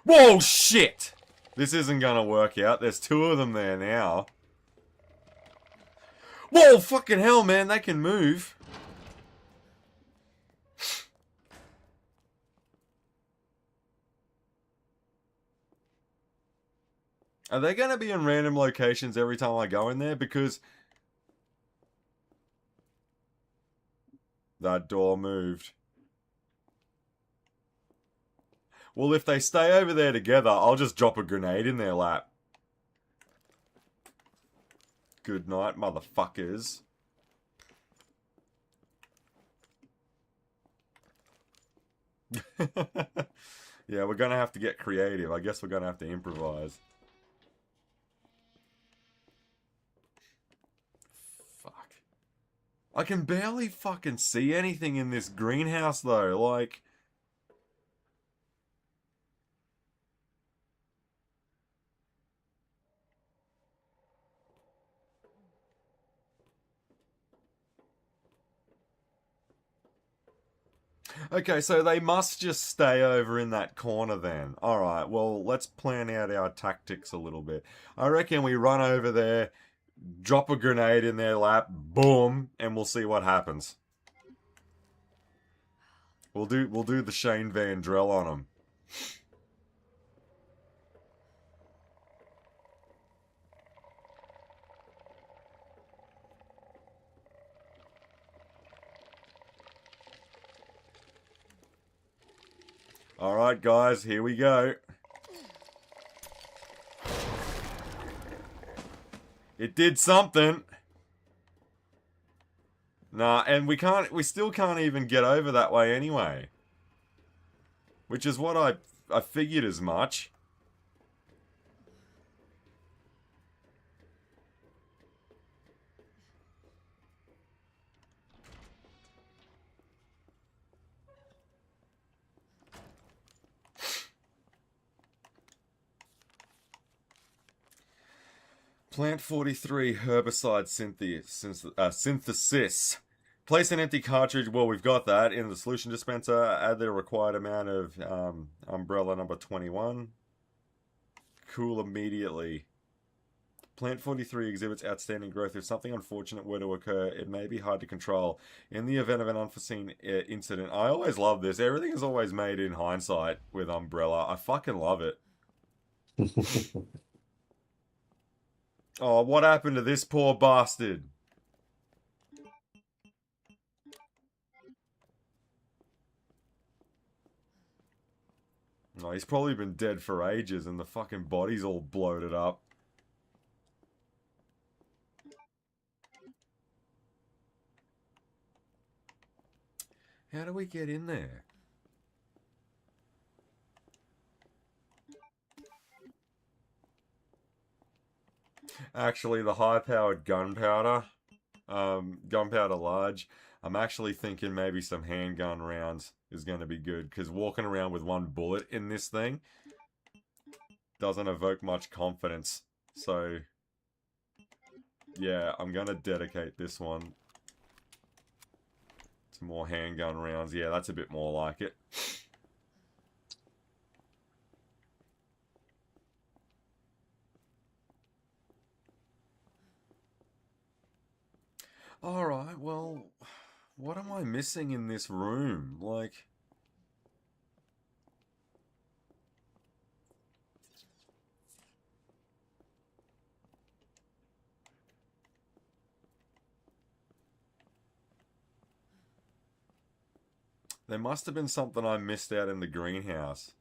Whoa, shit! This isn't gonna work out. There's two of them there now. Whoa, fucking hell, man, they can move. Are they gonna be in random locations every time I go in there? Because that door moved. Well, if they stay over there together, I'll just drop a grenade in their lap. Good night, motherfuckers. Yeah, we're gonna have to get creative. I guess we're gonna have to improvise. Fuck. I can barely fucking see anything in this greenhouse, though. Like... Okay, so they must just stay over in that corner then. Alright, well, let's plan out our tactics a little bit. I reckon we run over there, drop a grenade in their lap, boom, and we'll see what happens. We'll do the Shane Van Drell on them. Alright, guys, here we go. It did something. Nah, and we still can't even get over that way anyway. Which is what I figured as much. Plant 43 herbicide synthesis. Place an empty cartridge, well, we've got that, in the solution dispenser. Add the required amount of umbrella number 21. Cool immediately. Plant 43 exhibits outstanding growth. If something unfortunate were to occur, it may be hard to control. In the event of an unforeseen incident, I always love this. Everything is always made in hindsight with Umbrella. I fucking love it. Oh, what happened to this poor bastard? Oh, he's probably been dead for ages and the fucking body's all bloated up. How do we get in there? Actually, the high-powered gunpowder, gunpowder large, I'm actually thinking maybe some handgun rounds is going to be good, because walking around with one bullet in this thing doesn't evoke much confidence. So, yeah, I'm going to dedicate this one to more handgun rounds. Yeah, that's a bit more like it. Alright, well, what am I missing in this room? Like... There must have been something I missed out in the greenhouse.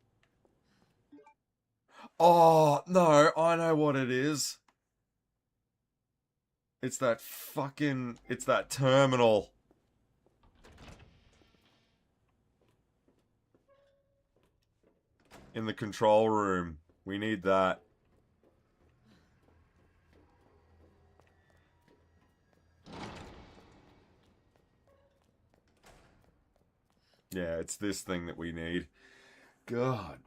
Oh, no, I know what it is. It's that fucking... It's that terminal. In the control room. We need that. Yeah, it's this thing that we need. God.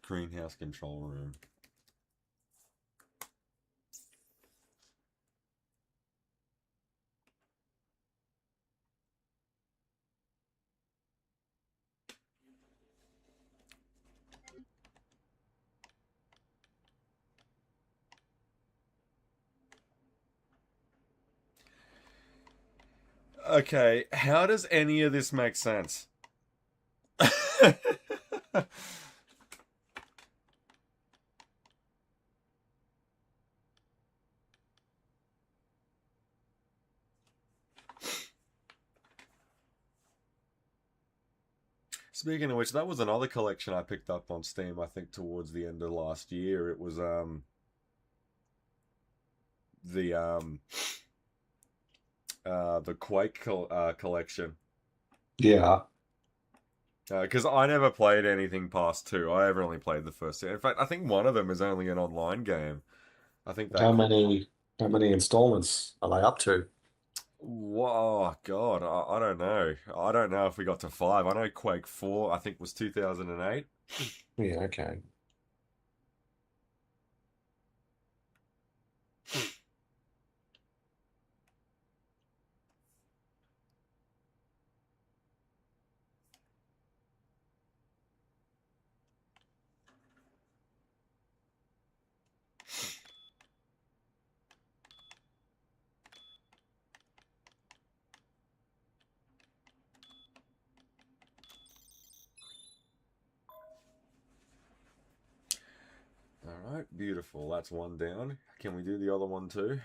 Greenhouse control room. Okay, how does any of this make sense? Speaking of which, that was another collection I picked up on Steam, I think towards the end of last year. It was the Quake collection. Yeah. Because I never played anything past 2. I ever only played the first 2. In fact, I think one of them is only an online game. I think that... How many installments are they up to? Oh, God, I don't know. I don't know if we got to 5. I know Quake 4, I think, was 2008. Yeah, okay. Alright, beautiful. That's one down. Can we do the other one too?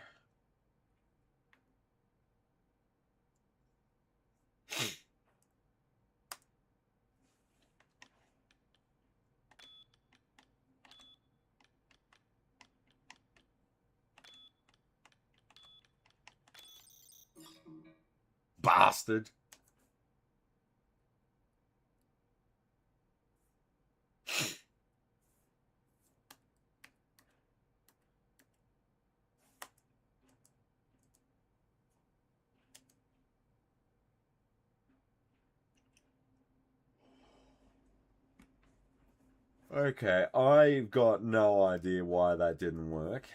Bastard! Okay, I've got no idea why that didn't work.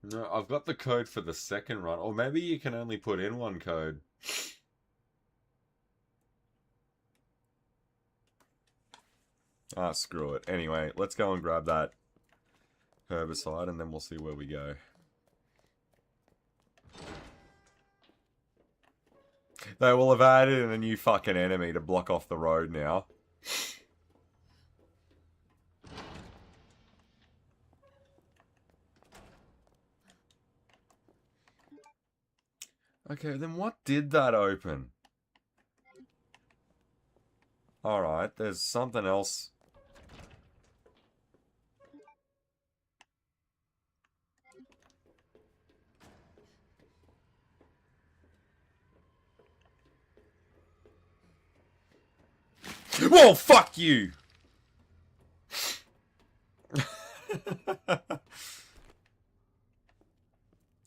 No, I've got the code for the second run, or maybe you can only put in one code. Ah, screw it. Anyway, let's go and grab that herbicide and then we'll see where we go. They will have added in a new fucking enemy to block off the road now. Okay, then what did that open? Alright, there's something else. Whoa, fuck you!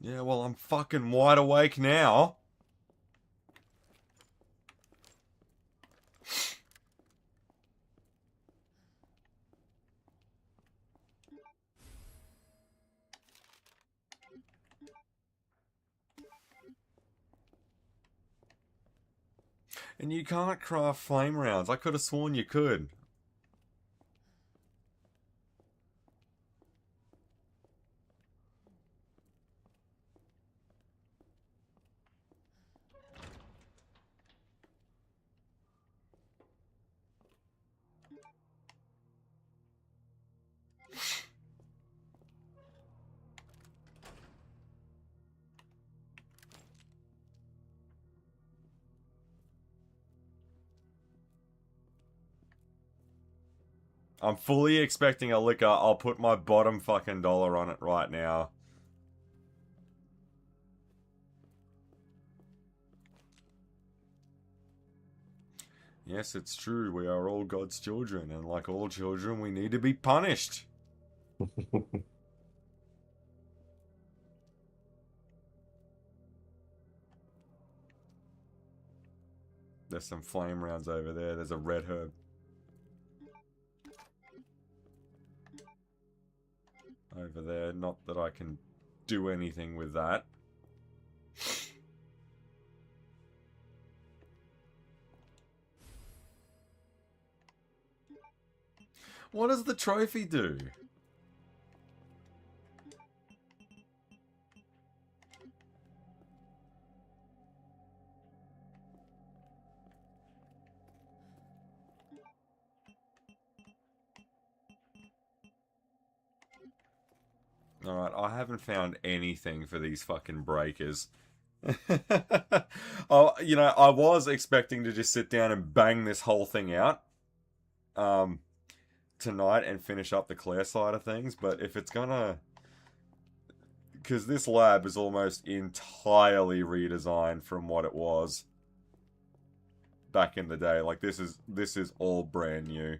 Yeah, well, I'm fucking wide awake now. And you can't craft flame rounds. I could have sworn you could. I'm fully expecting a liquor. I'll put my bottom fucking dollar on it right now. Yes, it's true. We are all God's children, and like all children, we need to be punished. There's some flame rounds over there. There's a red herb. Over there. Not that I can do anything with that. What does the trophy do? Alright, I haven't found anything for these fucking breakers. Oh, you know, I was expecting to just sit down and bang this whole thing out tonight and finish up the Claire side of things, but if it's gonna... Because this lab is almost entirely redesigned from what it was back in the day. Like, this is all brand new.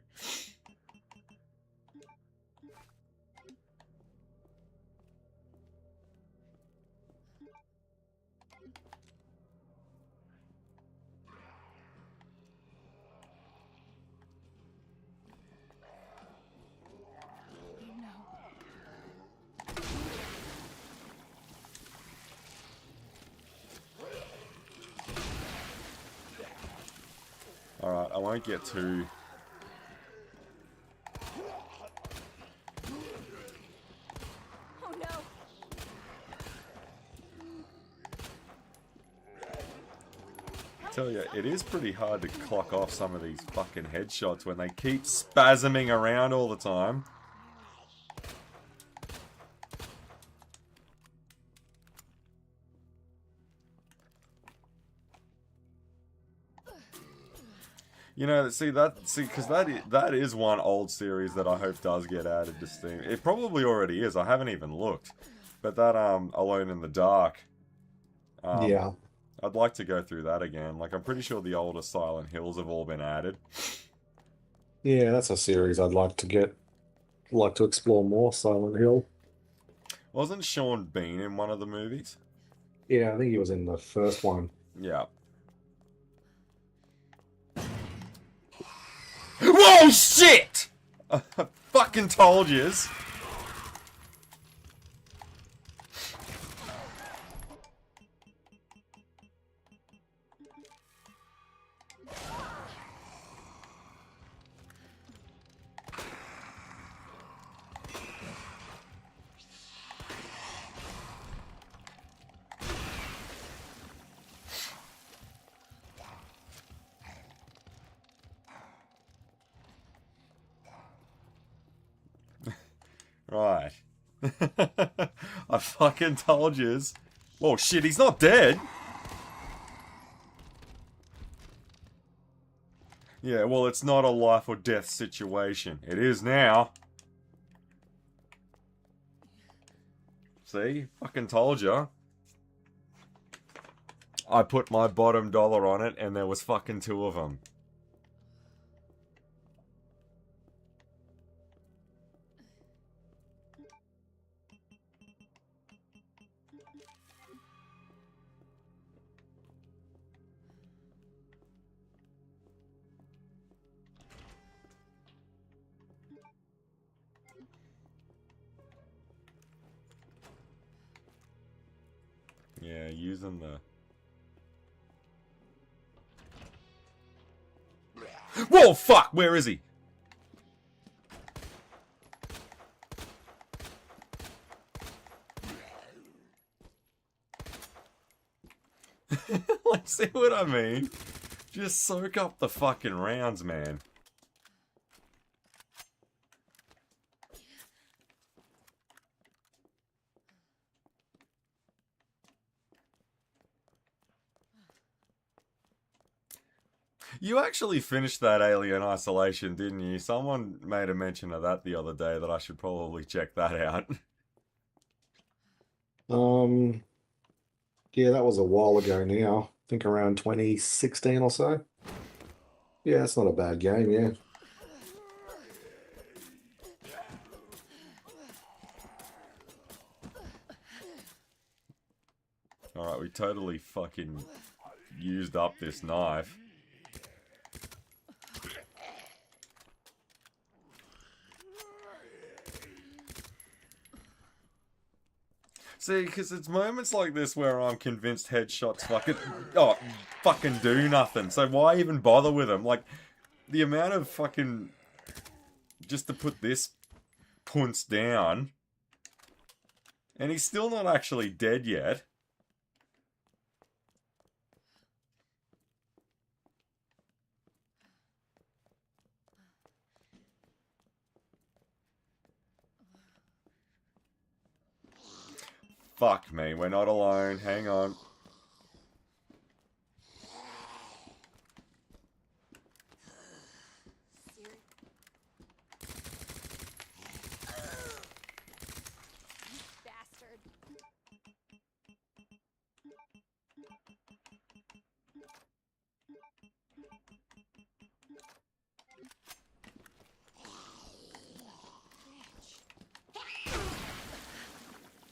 Alright, I won't get too... Oh no! I tell you, it is pretty hard to clock off some of these fucking headshots when they keep spasming around all the time. You know, because that is one old series that I hope does get added to Steam. It probably already is. I haven't even looked. But that Alone in the Dark. Yeah. I'd like to go through that again. Like, I'm pretty sure the older Silent Hills have all been added. Yeah, that's a series I'd like to explore more, Silent Hill. Wasn't Sean Bean in one of the movies? Yeah, I think he was in the first one. Yeah. Whoa, shit! I fucking told yous. Right. I fucking told yous. Oh shit, he's not dead. Yeah, well, it's not a life or death situation. It is now. See? Fucking told ya. I put my bottom dollar on it and there was fucking 2 of them. Yeah, using the... Whoa, fuck! Where is he? Like, see what I mean? Just soak up the fucking rounds, man. You actually finished that Alien Isolation, didn't you? Someone made a mention of that the other day that I should probably check that out. Um, yeah, that was a while ago now. I think around 2016 or so. Yeah, it's not a bad game, yeah. Alright, we totally fucking used up this knife. See, because it's moments like this where I'm convinced headshots fucking do nothing. So why even bother with them? Like, the amount of fucking... Just to put this punce down. And he's still not actually dead yet. Fuck me, we're not alone. Hang on. Bastard.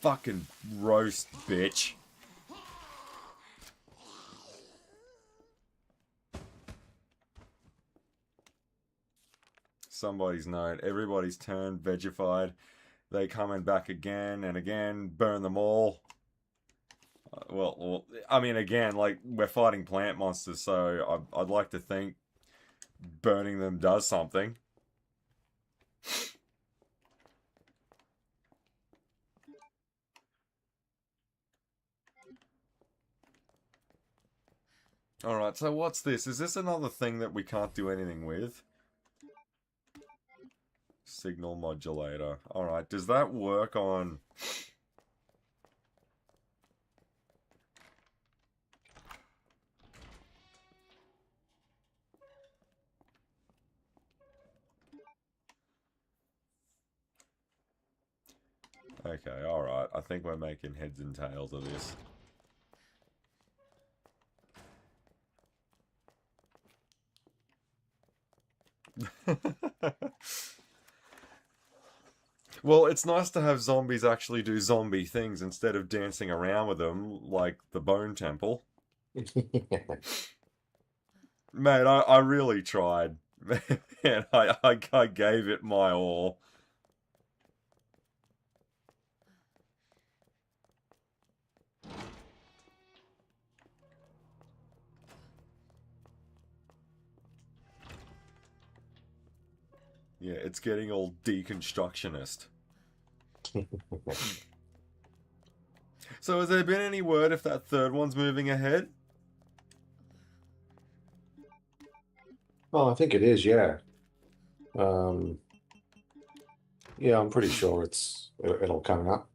Fucking roast, bitch. Somebody's note. Everybody's turned vegified. They coming back again and again. Burn them all. Well, I mean, again, like, we're fighting plant monsters, so I'd like to think burning them does something. Alright, so what's this? Is this another thing that we can't do anything with? Signal modulator. Alright, does that work on... Okay, alright. I think we're making heads and tails of this. Well, it's nice to have zombies actually do zombie things instead of dancing around with them like the Bone Temple. Mate, I really tried. Man, I gave it my all. Yeah, it's getting all deconstructionist. So has there been any word if that third one's moving ahead? Well, I think it is, yeah. Yeah, I'm pretty sure it'll come up.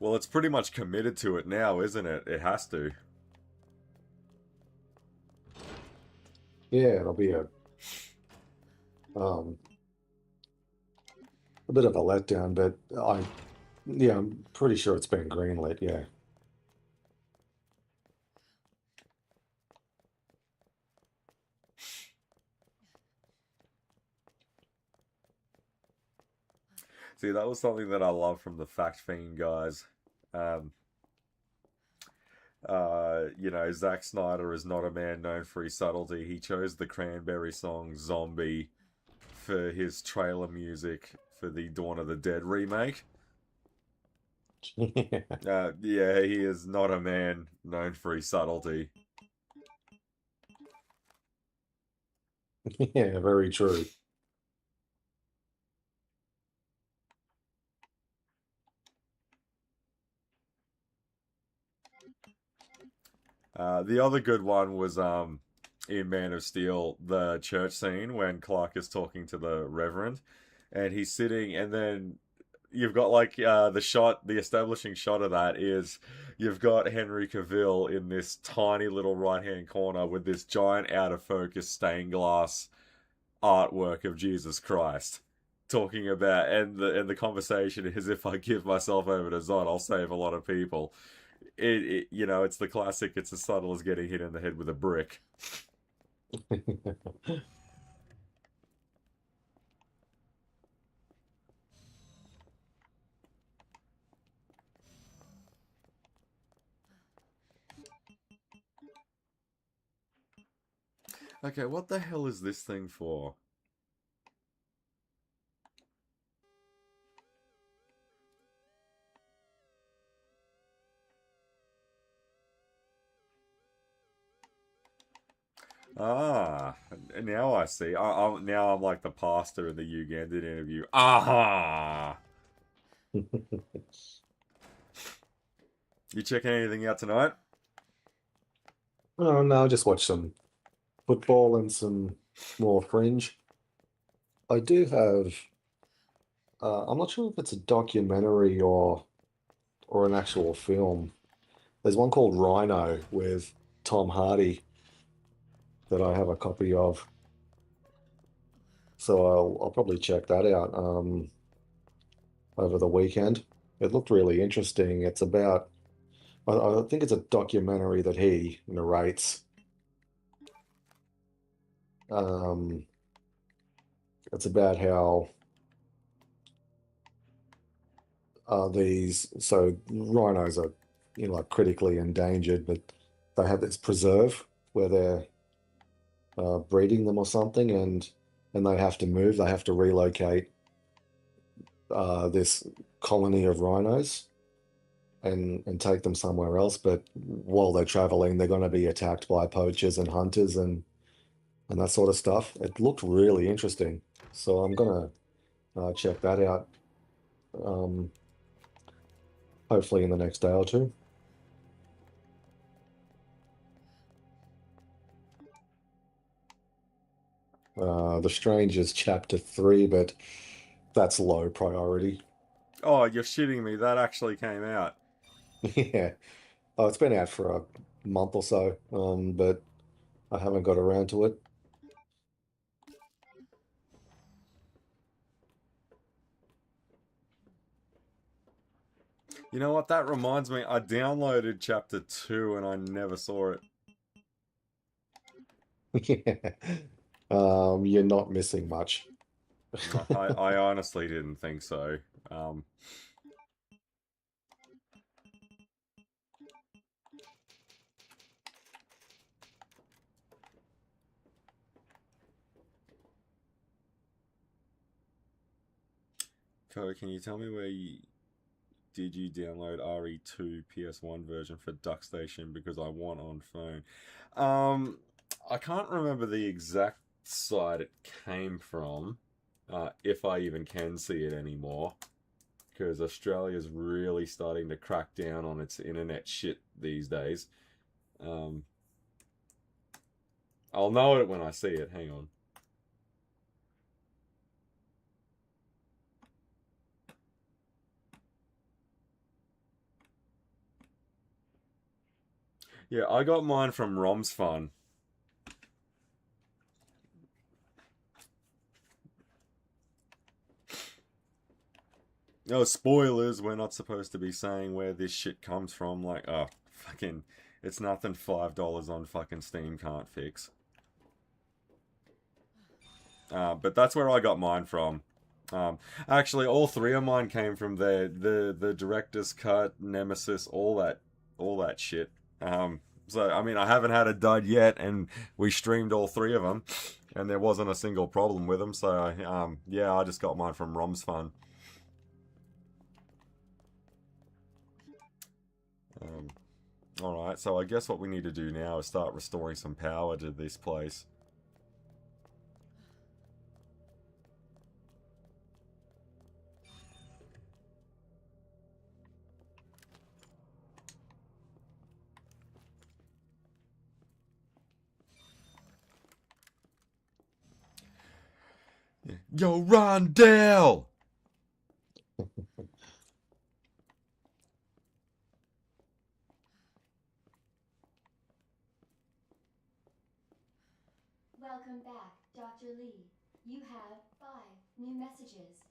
Well, it's pretty much committed to it now, isn't it? It has to. Yeah, it'll be a bit of a letdown, but yeah, I'm pretty sure it's been greenlit, yeah. See, that was something that I love from the Fact Fiend guys. You know, Zack Snyder is not a man known for his subtlety. He chose the Cranberry song Zombie for his trailer music for the Dawn of the Dead remake. Yeah, he is not a man known for his subtlety. Yeah, very true. The other good one was in Man of Steel, the church scene when Clark is talking to the Reverend, and he's sitting, and then you've got like the establishing shot of that is you've got Henry Cavill in this tiny little right hand corner with this giant out of focus stained glass artwork of Jesus Christ talking about, and the conversation is, if I give myself over to Zod, I'll save a lot of people. It's the classic, it's as subtle as getting hit in the head with a brick. Okay, what the hell is this thing for? Ah, now I see. Now I'm like the pastor in the Ugandan interview. Aha! You checking anything out tonight? Oh no, just watch some football and some more Fringe. I do have. I'm not sure if it's a documentary or an actual film. There's one called Rhino with Tom Hardy that I have a copy of. So I'll probably check that out over the weekend. It looked really interesting. It's about, I think it's a documentary that he narrates. Um, it's about how so rhinos are, like critically endangered, but they have this preserve where they're breeding them or something, and they have to move. They have to relocate this colony of rhinos and take them somewhere else. But while they're traveling, they're going to be attacked by poachers and hunters and that sort of stuff. It looked really interesting, so I'm gonna check that out. Um, hopefully in the next day or two. The Strangers Chapter 3, but that's low priority. Oh, you're shitting me. That actually came out. Yeah. Oh, it's been out for a month or so, but I haven't got around to it. You know what? That reminds me. I downloaded Chapter 2 and I never saw it. Yeah. You're not missing much. I honestly didn't think so. Um, Ko, can you tell me where did you download RE2 PS1 version for Duck Station, because I want on phone? I can't remember the exact site it came from, if I even can see it anymore, because Australia's really starting to crack down on its internet shit these days. I'll know it when I see it. Hang on. Yeah, I got mine from Rom's Fun. Oh, spoilers, we're not supposed to be saying where this shit comes from. Like, oh, fucking, it's nothing $5 on fucking Steam can't fix. But that's where I got mine from. Actually, all three of mine came from there. The director's cut, Nemesis, all that shit. So I mean, I haven't had a dud yet, and we streamed all three of them, and there wasn't a single problem with them. So yeah, I just got mine from Rom's Fun. Alright, so I guess what we need to do now is start restoring some power to this place. Yo, Rondell! Welcome back, Dr. Lee. You have 5 new messages.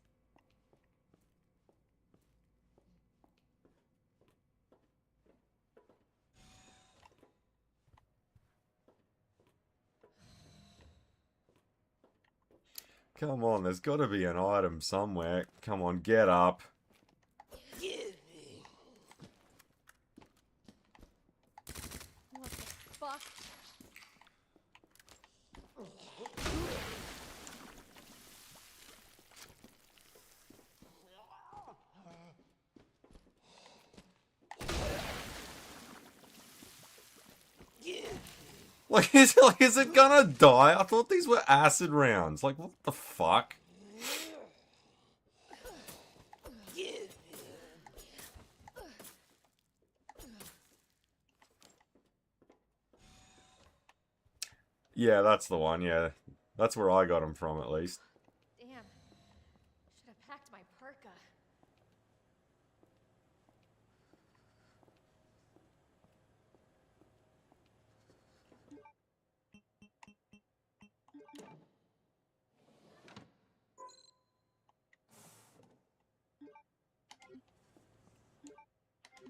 Come on, there's got to be an item somewhere. Come on, get up. What the fuck? Like, is it gonna die? I thought these were acid rounds. Like, what the fuck? Yeah, that's the one, yeah. That's where I got him from, at least. Damn. Should have packed my parka.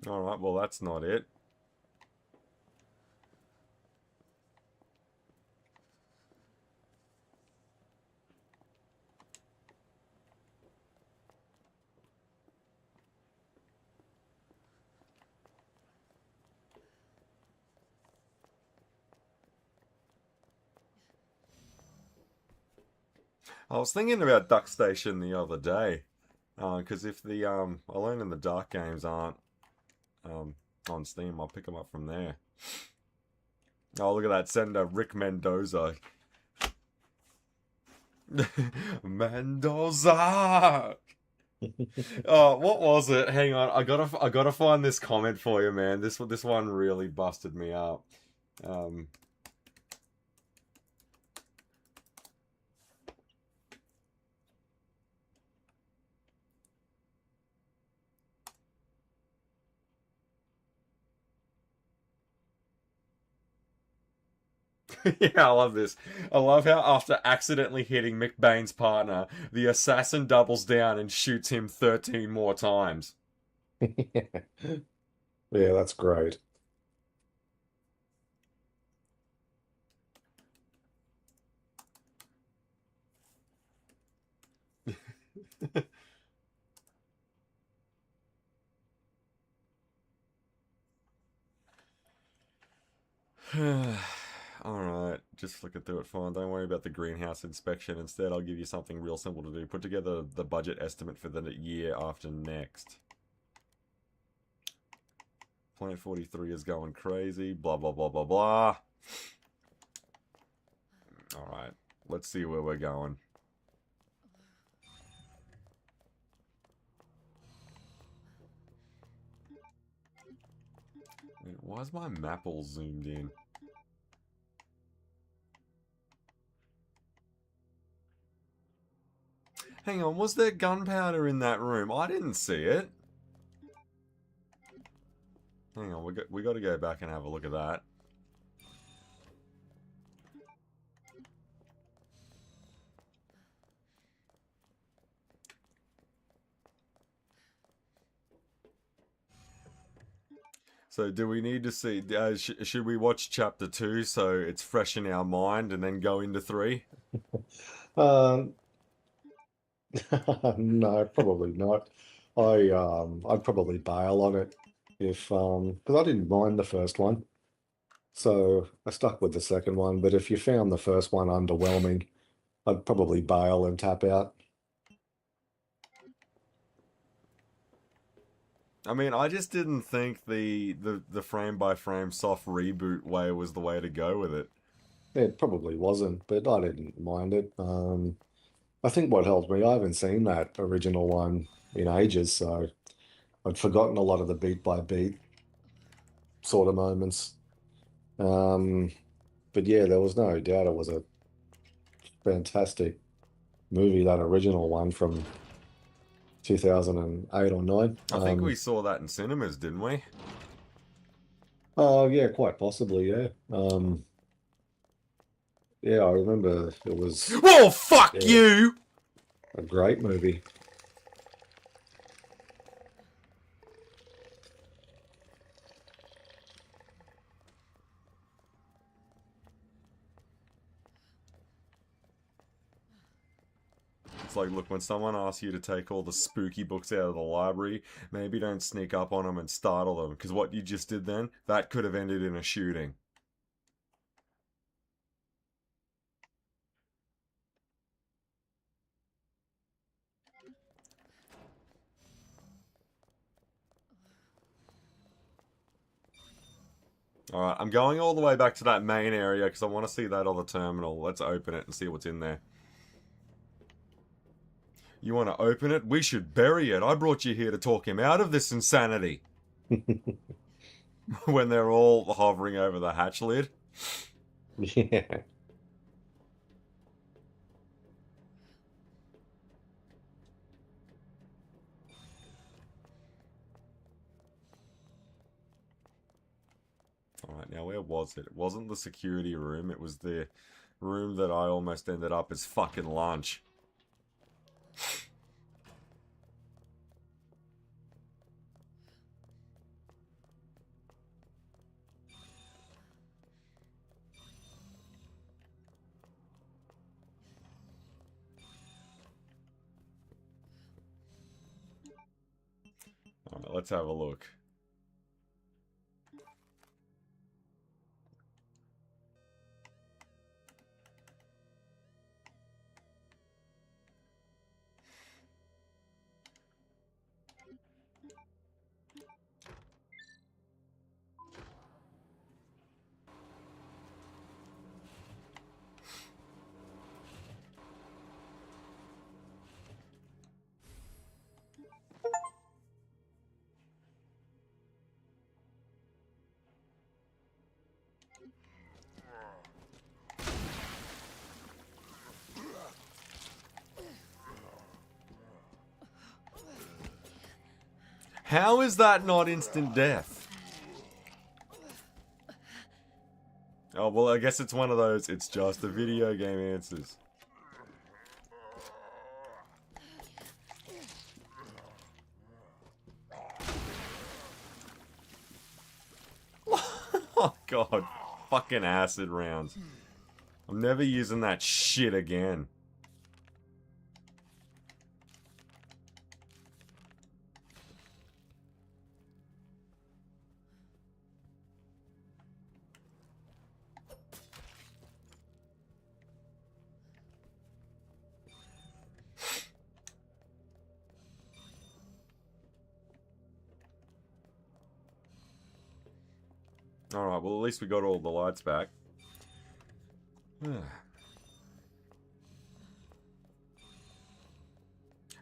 Alright, well, that's not it. I was thinking about Duck Station the other day, because if the Alone in the Dark games aren't on Steam, I'll pick them up from there. Oh, look at that sender, Rick Mendoza. Mendoza. Oh, what was it? Hang on, I gotta find this comment for you, man. This one really busted me up. Yeah, I love this. I love how after accidentally hitting McBain's partner, the assassin doubles down and shoots him 13 more times. Yeah, that's great. Alright, just flicking through it fine. Don't worry about the greenhouse inspection. Instead, I'll give you something real simple to do. Put together the budget estimate for the year after next. Plant 43 is going crazy. Blah, blah, blah, blah, blah. Alright, let's see where we're going. Wait, why is my map all zoomed in? Hang on, was there gunpowder in that room? I didn't see it. Hang on, we got to go back and have a look at that. So do we need to see, should we watch chapter 2 so it's fresh in our mind and then go into 3? Um, no, probably not. I'd probably bail on it if because I didn't mind the first one, so I stuck with the second one. But if you found the first one underwhelming, I'd probably bail and tap out. I mean, I just didn't think the frame by frame soft reboot way was the way to go with it. It probably wasn't, but I didn't mind it. I think what helped me, I haven't seen that original one in ages, so I'd forgotten a lot of the beat by beat sort of moments. But yeah, there was no doubt it was a fantastic movie, that original one from 2008 or 9. I think we saw that in cinemas, didn't we? Oh yeah, quite possibly, yeah. Yeah, I remember it was Oh, fuck Yeah. you! a great movie. It's like, look, when someone asks you to take all the spooky books out of the library, maybe don't sneak up on them and startle them, because what you just did then, that could have ended in a shooting. Alright, I'm going all the way back to that main area because I want to see that other terminal. Let's open it and see what's in there. You want to open it? We should bury it. I brought you here to talk him out of this insanity. When they're all hovering over the hatch lid. Yeah. Alright, now where was it? It wasn't the security room. It was the room that I almost ended up as fucking lunch. Alright, let's have a look. How is that not instant death? Oh, well, I guess it's one of those, it's just a video game answers. Oh, God. Fucking acid rounds. I'm never using that shit again. Alright, well, at least we got all the lights back.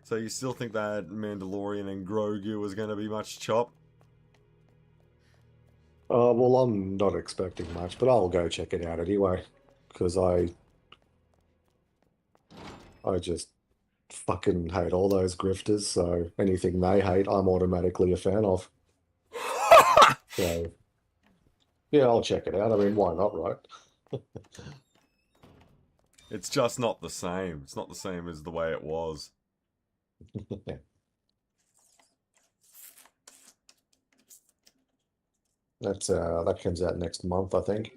So you still think that Mandalorian and Grogu was going to be much chop? Well, I'm not expecting much, but I'll go check it out anyway, because I just fucking hate all those grifters, so anything they hate, I'm automatically a fan of. So, yeah, I'll check it out. I mean, why not, right? It's just not the same. It's not the same as the way it was. That comes out next month, I think.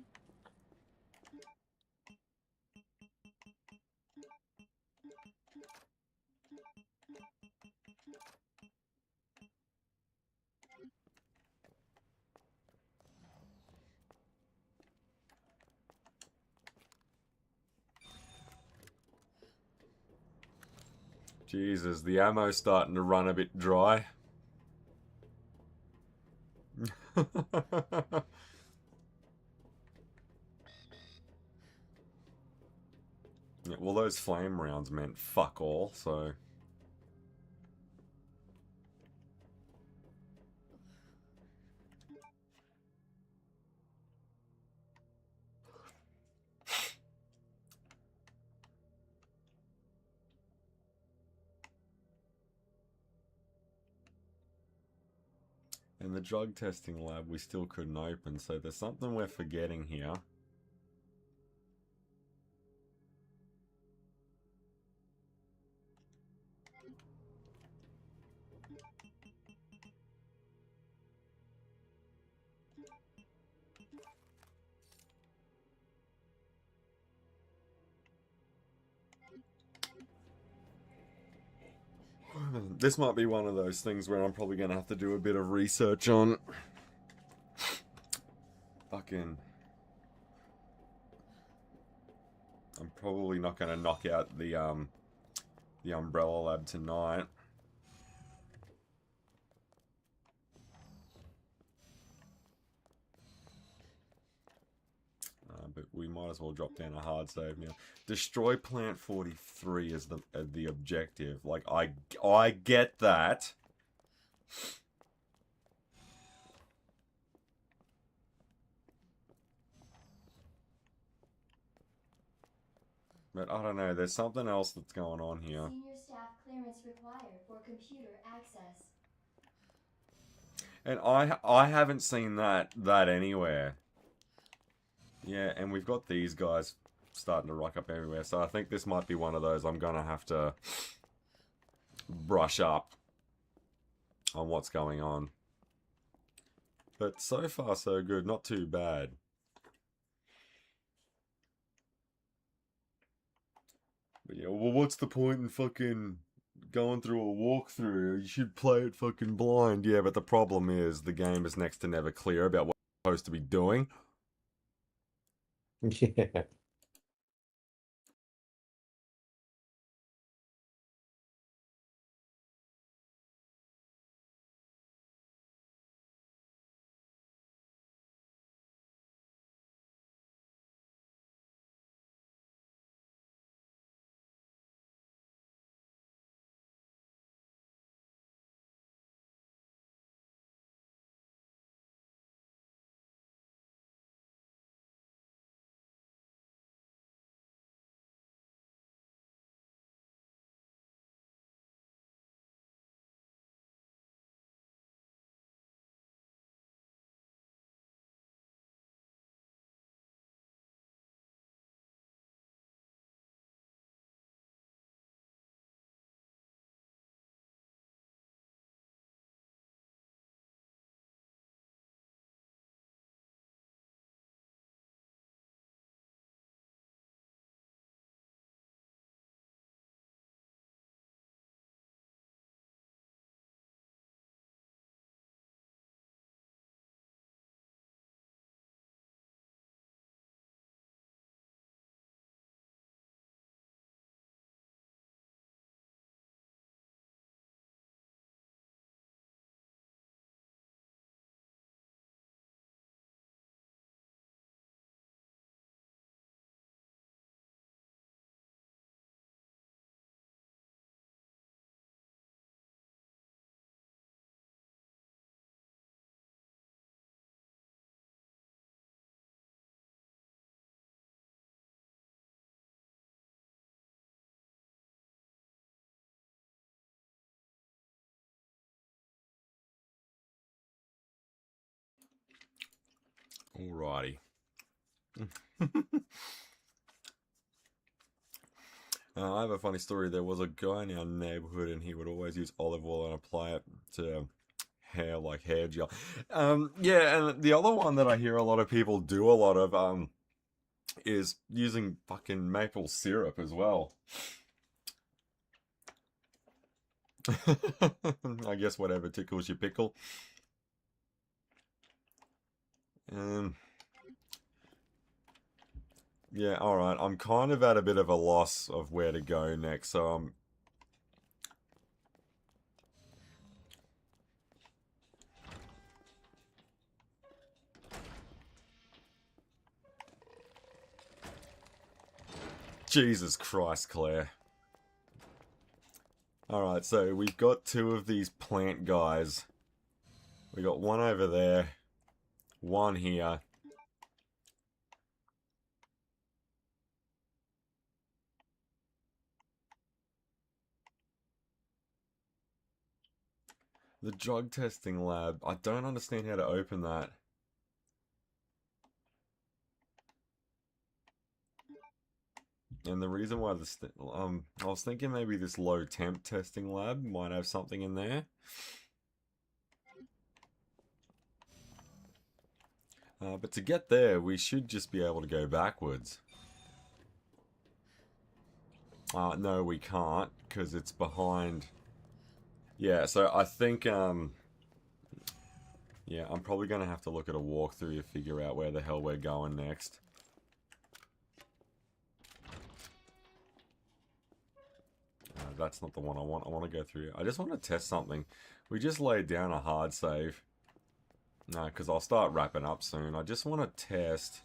Jesus, the ammo's starting to run a bit dry. Yeah, well, those flame rounds meant fuck all, so... In the drug testing lab, we still couldn't open, so there's something we're forgetting here. This might be one of those things where I'm probably going to have to do a bit of research on. Fucking... I'm probably not going to knock out the Umbrella Lab tonight. But we might as well drop down a hard save now. Destroy Plant 43 is the objective. Like, I get that. But I don't know, there's something else that's going on here. Senior staff clearance required for computer access. And I haven't seen that anywhere. Yeah, and we've got these guys starting to rock up everywhere. So I think this might be one of those I'm going to have to brush up on what's going on. But so far so good, not too bad. But yeah, well, what's the point in fucking going through a walkthrough? You should play it fucking blind. Yeah, but the problem is the game is next to never clear about what you're supposed to be doing. Yeah. Alrighty. I have a funny story. There was a guy in our neighborhood and he would always use olive oil and apply it to hair, like hair gel. Yeah, and the other one that I hear a lot of people do a lot of is using fucking maple syrup as well. I guess whatever tickles your pickle. Yeah, alright. I'm kind of at a bit of a loss of where to go next, so Jesus Christ, Claire. Alright, so we've got two of these plant guys. We got one over there, one here. The drug testing lab. I don't understand how to open that. And the reason why this, I was thinking maybe this low temp testing lab might have something in there. But to get there, we should just be able to go backwards. No, we can't, because it's behind Yeah, so I think yeah, I'm probably gonna have to look at a walkthrough to figure out where the hell we're going next. That's not the one I want. I want to go through. I just want to test something. We just laid down a hard save. No, because I'll start wrapping up soon. I just want to test.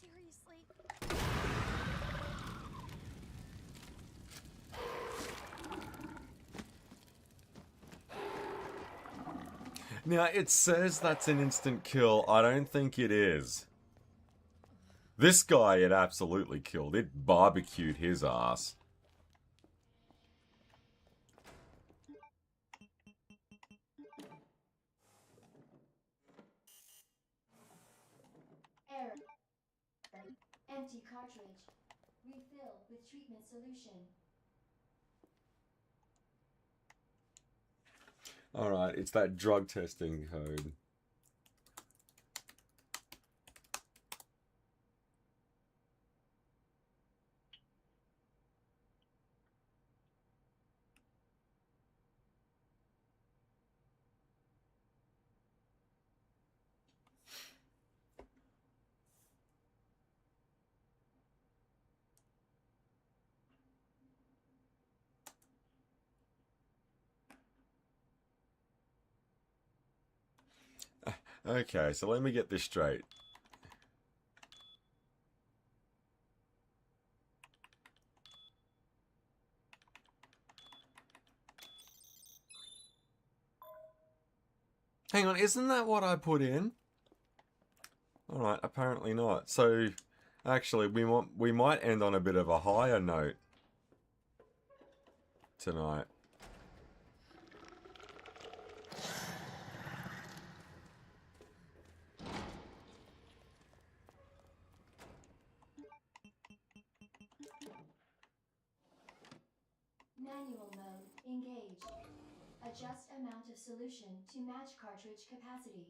Seriously? Now, it says that's an instant kill. I don't think it is. This guy it absolutely killed. It barbecued his ass. Error. Empty cartridge. Refill with treatment solution. Alright, it's that drug testing code. Okay, so let me get this straight. Hang on, isn't that what I put in? Alright, apparently not. So, actually, we might end on a bit of a higher note tonight. Manual mode engaged. Adjust amount of solution to match cartridge capacity.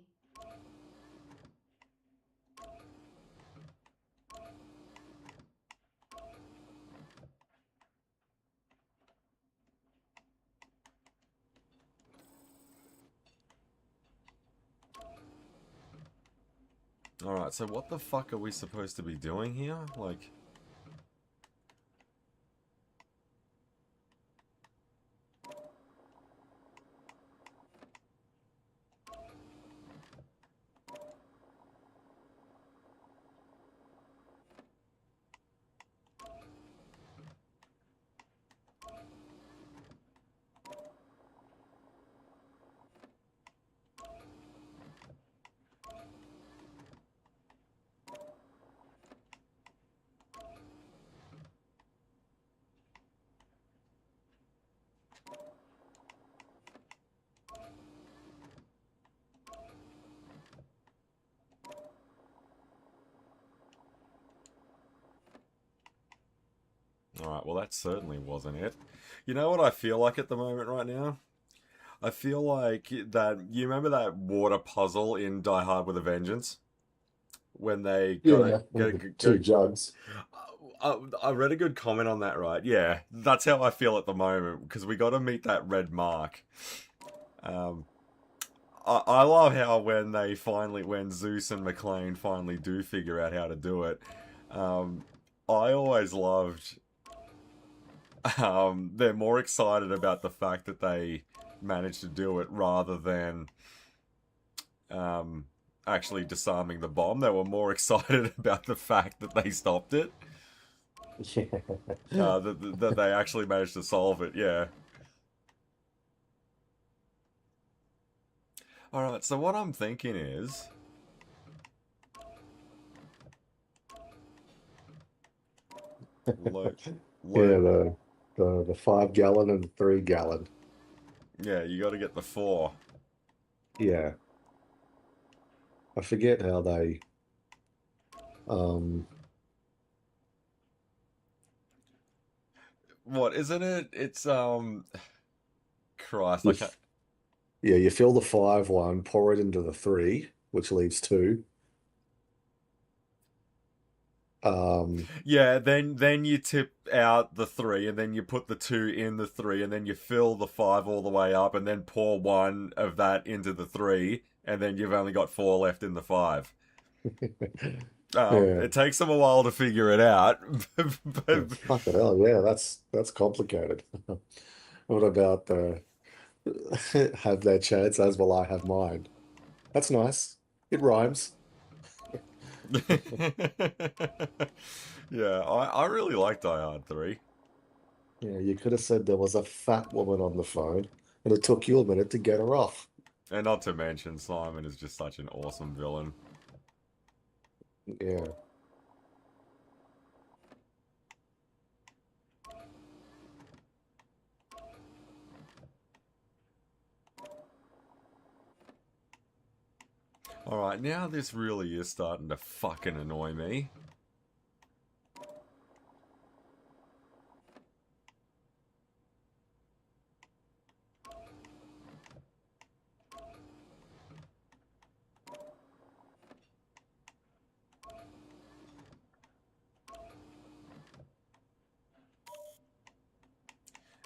Alright, so what the fuck are we supposed to be doing here? Like... Alright, well that certainly wasn't it. You know what I feel like at the moment right now? I feel like that... You remember that water puzzle in Die Hard with a Vengeance? When they Yeah, with the two jugs. I read a good comment on that, right? Yeah, that's how I feel at the moment, because we got to meet that red mark. I love how when Zeus and McLean finally do figure out how to do it, I always loved, they're more excited about the fact that they managed to do it rather than, actually disarming the bomb. They were more excited about the fact that they stopped it. Yeah. That they actually managed to solve it, yeah. Alright, so what I'm thinking is... Yeah, the 5 gallon and 3 gallon. Yeah, you gotta get the 4. Yeah. I forget how they What, isn't it? It's, Christ, you I can't... yeah, you fill the 5 one, pour it into the 3, which leaves 2. Yeah, then you tip out the 3, and then you put the 2 in the 3, and then you fill the 5 all the way up, and then pour 1 of that into the 3, and then you've only got 4 left in the 5. Yeah. It takes them a while to figure it out, Yeah, but fucking hell, yeah, that's complicated. What about have their chance as well I have mine? That's nice. It rhymes. yeah, I really like Die Hard 3. Yeah, you could have said there was a fat woman on the phone and it took you a minute to get her off. And not to mention, Simon is just such an awesome villain. Yeah. Alright, now this really is starting to fucking annoy me.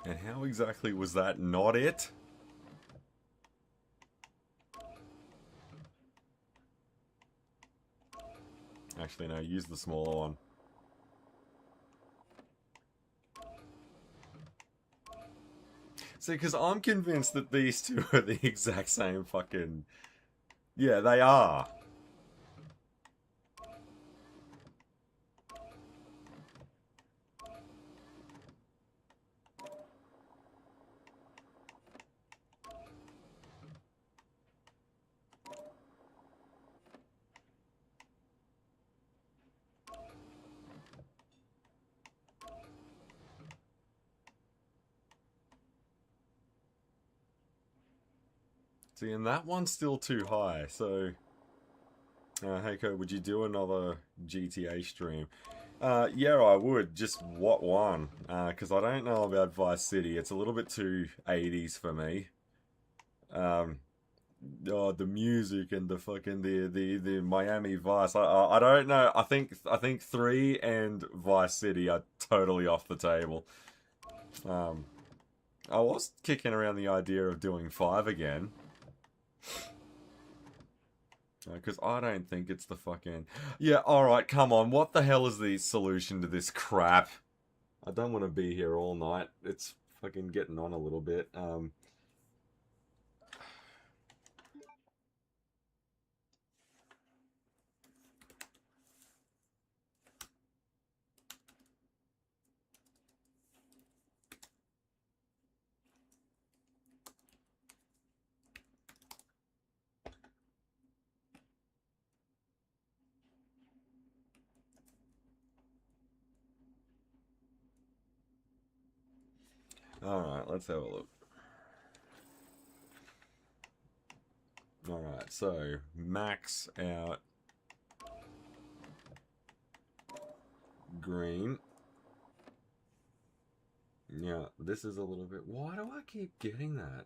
And how exactly was that not it? Actually, no, use the smaller one. See, because I'm convinced that these two are the exact same fucking... Yeah, they are. See, and that one's still too high, so... Heiko, would you do another GTA stream? Yeah, I would. Just what one? Because I don't know about Vice City. It's a little bit too 80s for me. Oh, the music and the fucking the Miami Vice. I don't know. I think 3 and Vice City are totally off the table. I was kicking around the idea of doing 5 again. Because I don't think it's the fucking... Yeah, alright, come on. What the hell is the solution to this crap? I don't want to be here all night. It's fucking getting on a little bit. Alright, let's have a look. Alright, so max out green. Yeah, this is a little bit... Why do I keep getting that?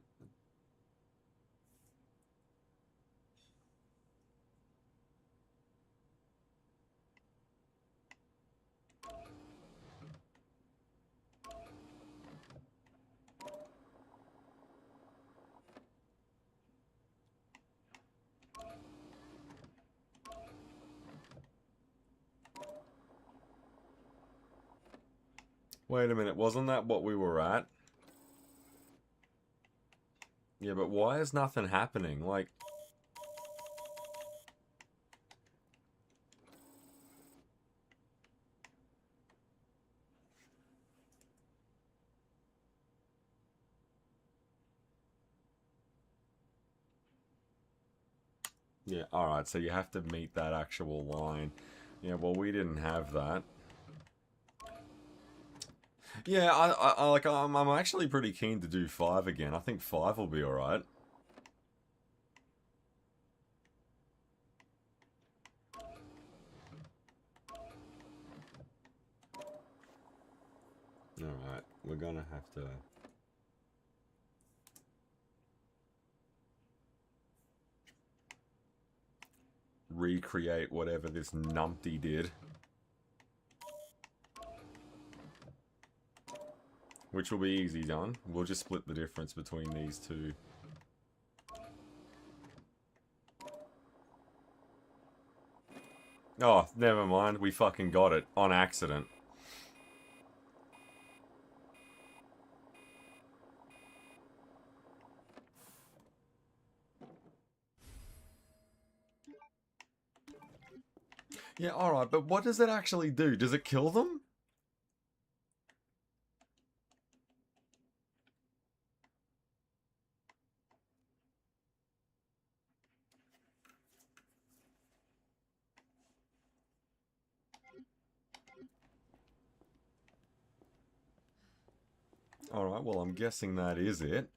Wait a minute, wasn't that what we were at? Yeah, but why is nothing happening? Like... Yeah, alright, so you have to meet that actual line. Yeah, well, we didn't have that. Yeah, I'm actually pretty keen to do 5 again. I think 5 will be alright. Alright, we're gonna have to... recreate whatever this numpty did. which will be easy done. We'll just split the difference between these two. Oh, never mind. We fucking got it on accident. Yeah, alright, but what does it actually do? Does it kill them? Alright, well, I'm guessing that is it.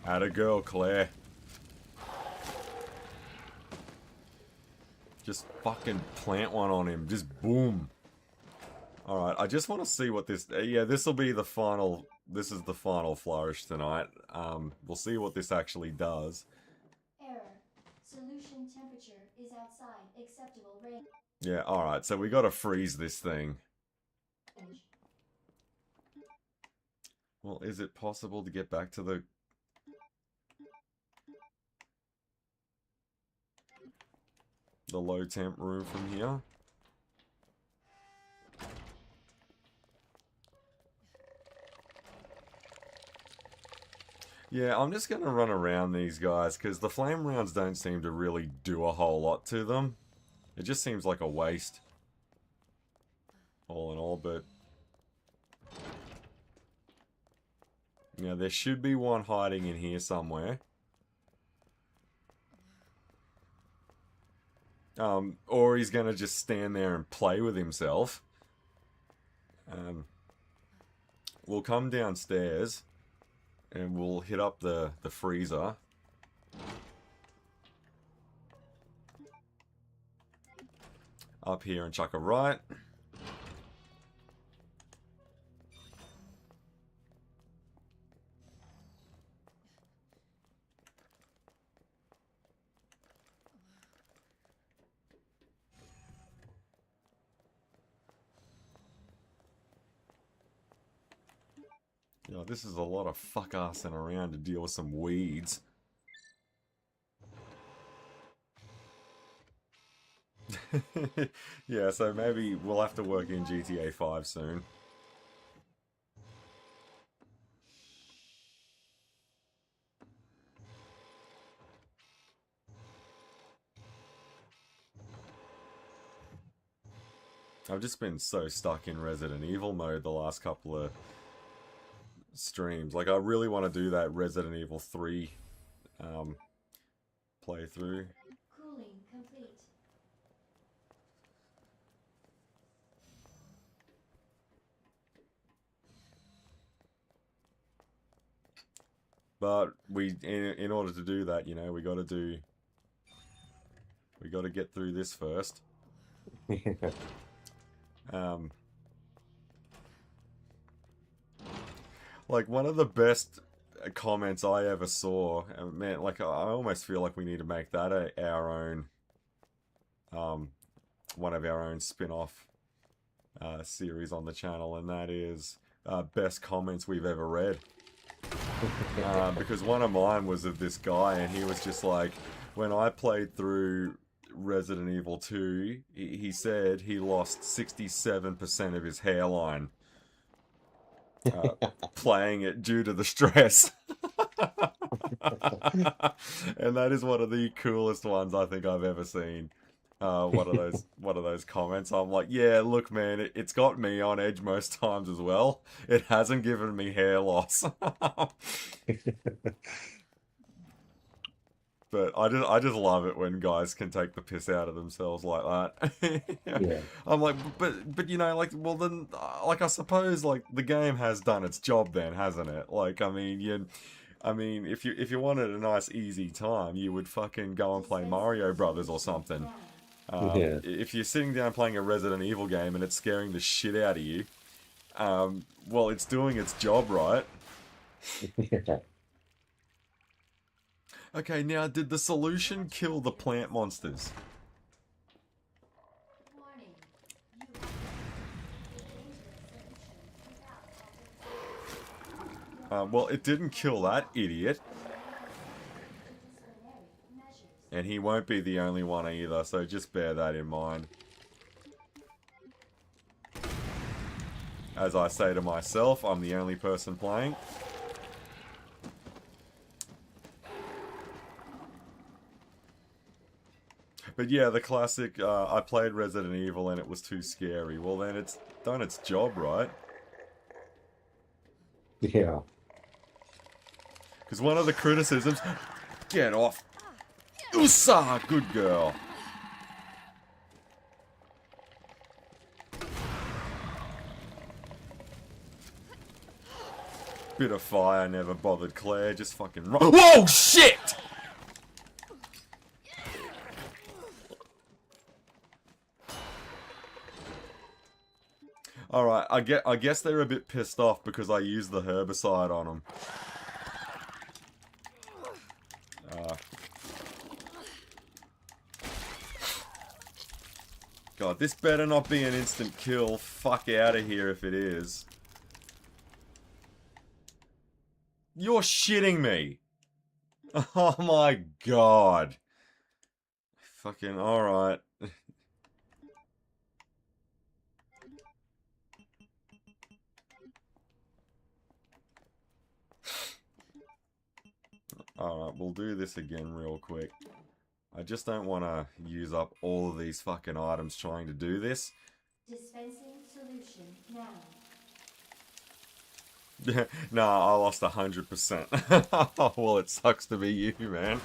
Atta girl, Claire. Just fucking plant one on him. Just boom. Alright, I just want to see what this... yeah, this will be the final... This is the final flourish tonight. We'll see what this actually does. Error. Solution temperature is outside acceptable range. Yeah, alright, so we gotta freeze this thing. Well, is it possible to get back to the... low temp room from here? Yeah, I'm just gonna run around these guys, because the flame rounds don't seem to really do a whole lot to them. It just seems like a waste. All in all, but... yeah, there should be one hiding in here somewhere. Or he's gonna just stand there and play with himself. We'll come downstairs and we'll hit up the freezer. Up here and chuck a right. Yeah, this is a lot of fuck-assing around to deal with some weeds. Yeah, so maybe we'll have to work in GTA 5 soon. I've just been so stuck in Resident Evil mode the last couple of streams. Like, I really want to do that Resident Evil 3 playthrough. Cooling complete. But in order to do that, you know, we got to get through this first. Like, one of the best comments I ever saw, man, like, I almost feel like we need to make that our own, one of our own spin-off series on the channel, and that is best comments we've ever read. Because one of mine was of this guy, and he was just like, when I played through Resident Evil 2, he said he lost 67% of his hairline playing it due to the stress. And that is one of the coolest ones I think I've ever seen. One of those comments. I'm like, yeah, look, man, it's got me on edge most times as well. It hasn't given me hair loss. But I just love it when guys can take the piss out of themselves like that. Yeah. I'm like, but you know, like, well then, like, I suppose, like, the game has done its job then, hasn't it? Like, I mean, if you wanted a nice easy time, you would fucking go and play Mario Brothers or something. Yeah. If you're sitting down playing a Resident Evil game and it's scaring the shit out of you, well, it's doing its job, right? Yeah. Okay, now did the solution kill the plant monsters? Warning. You have a dangerous solution without authorization. Well, it didn't kill that idiot. Disciplinary measures. And he won't be the only one either, so just bear that in mind. As I say to myself, I'm the only person playing. But yeah, the classic, I played Resident Evil and it was too scary. Well then it's done its job, right? Yeah. Because one of the criticisms... Get off! USA! Good girl. Bit of fire never bothered Claire, just fucking run. Whoa, shit! Alright, I guess they're a bit pissed off because I used the herbicide on them. God, this better not be an instant kill. Fuck out of here if it is. You're shitting me! Oh my god. Fucking alright. Alright, we'll do this again real quick. I just don't want to use up all of these fucking items trying to do this. Dispensing solution now. Nah, I lost 100%. Well, it sucks to be you, man.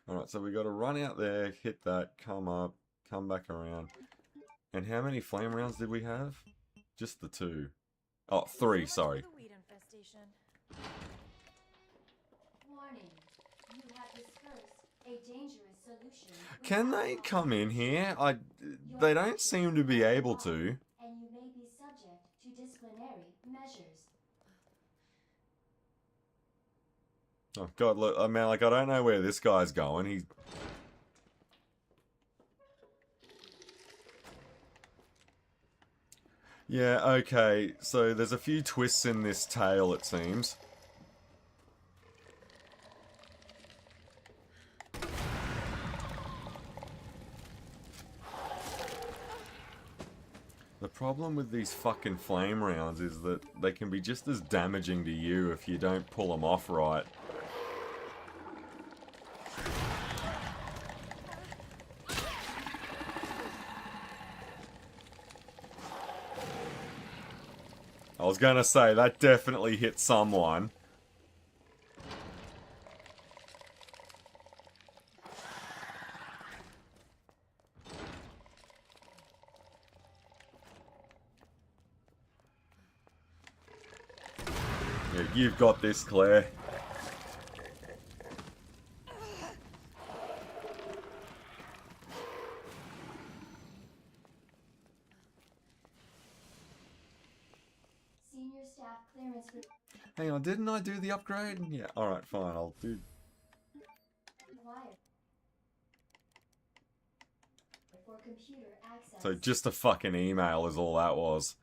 Alright, so we got to run out there, hit that, come up, come back around. And how many flame rounds did we have? Just the 2. Oh, 3, sorry. The weed infestation. Warning. You have dispersed a dangerous solution. Can without they come in authorization. here? They don't seem to be able to. And you may be subject to disciplinary measures. Oh god, look, man, like, I don't know where this guy's going. He's... Yeah, okay, so there's a few twists in this tale, it seems. The problem with these fucking flame rounds is that they can be just as damaging to you if you don't pull them off right. I was gonna say, that definitely hit someone. Yeah, you've got this, Claire. Senior staff clearance Hang on, didn't I do the upgrade? Yeah, alright, fine, I'll do... required. For computer access. So just a fucking email is all that was.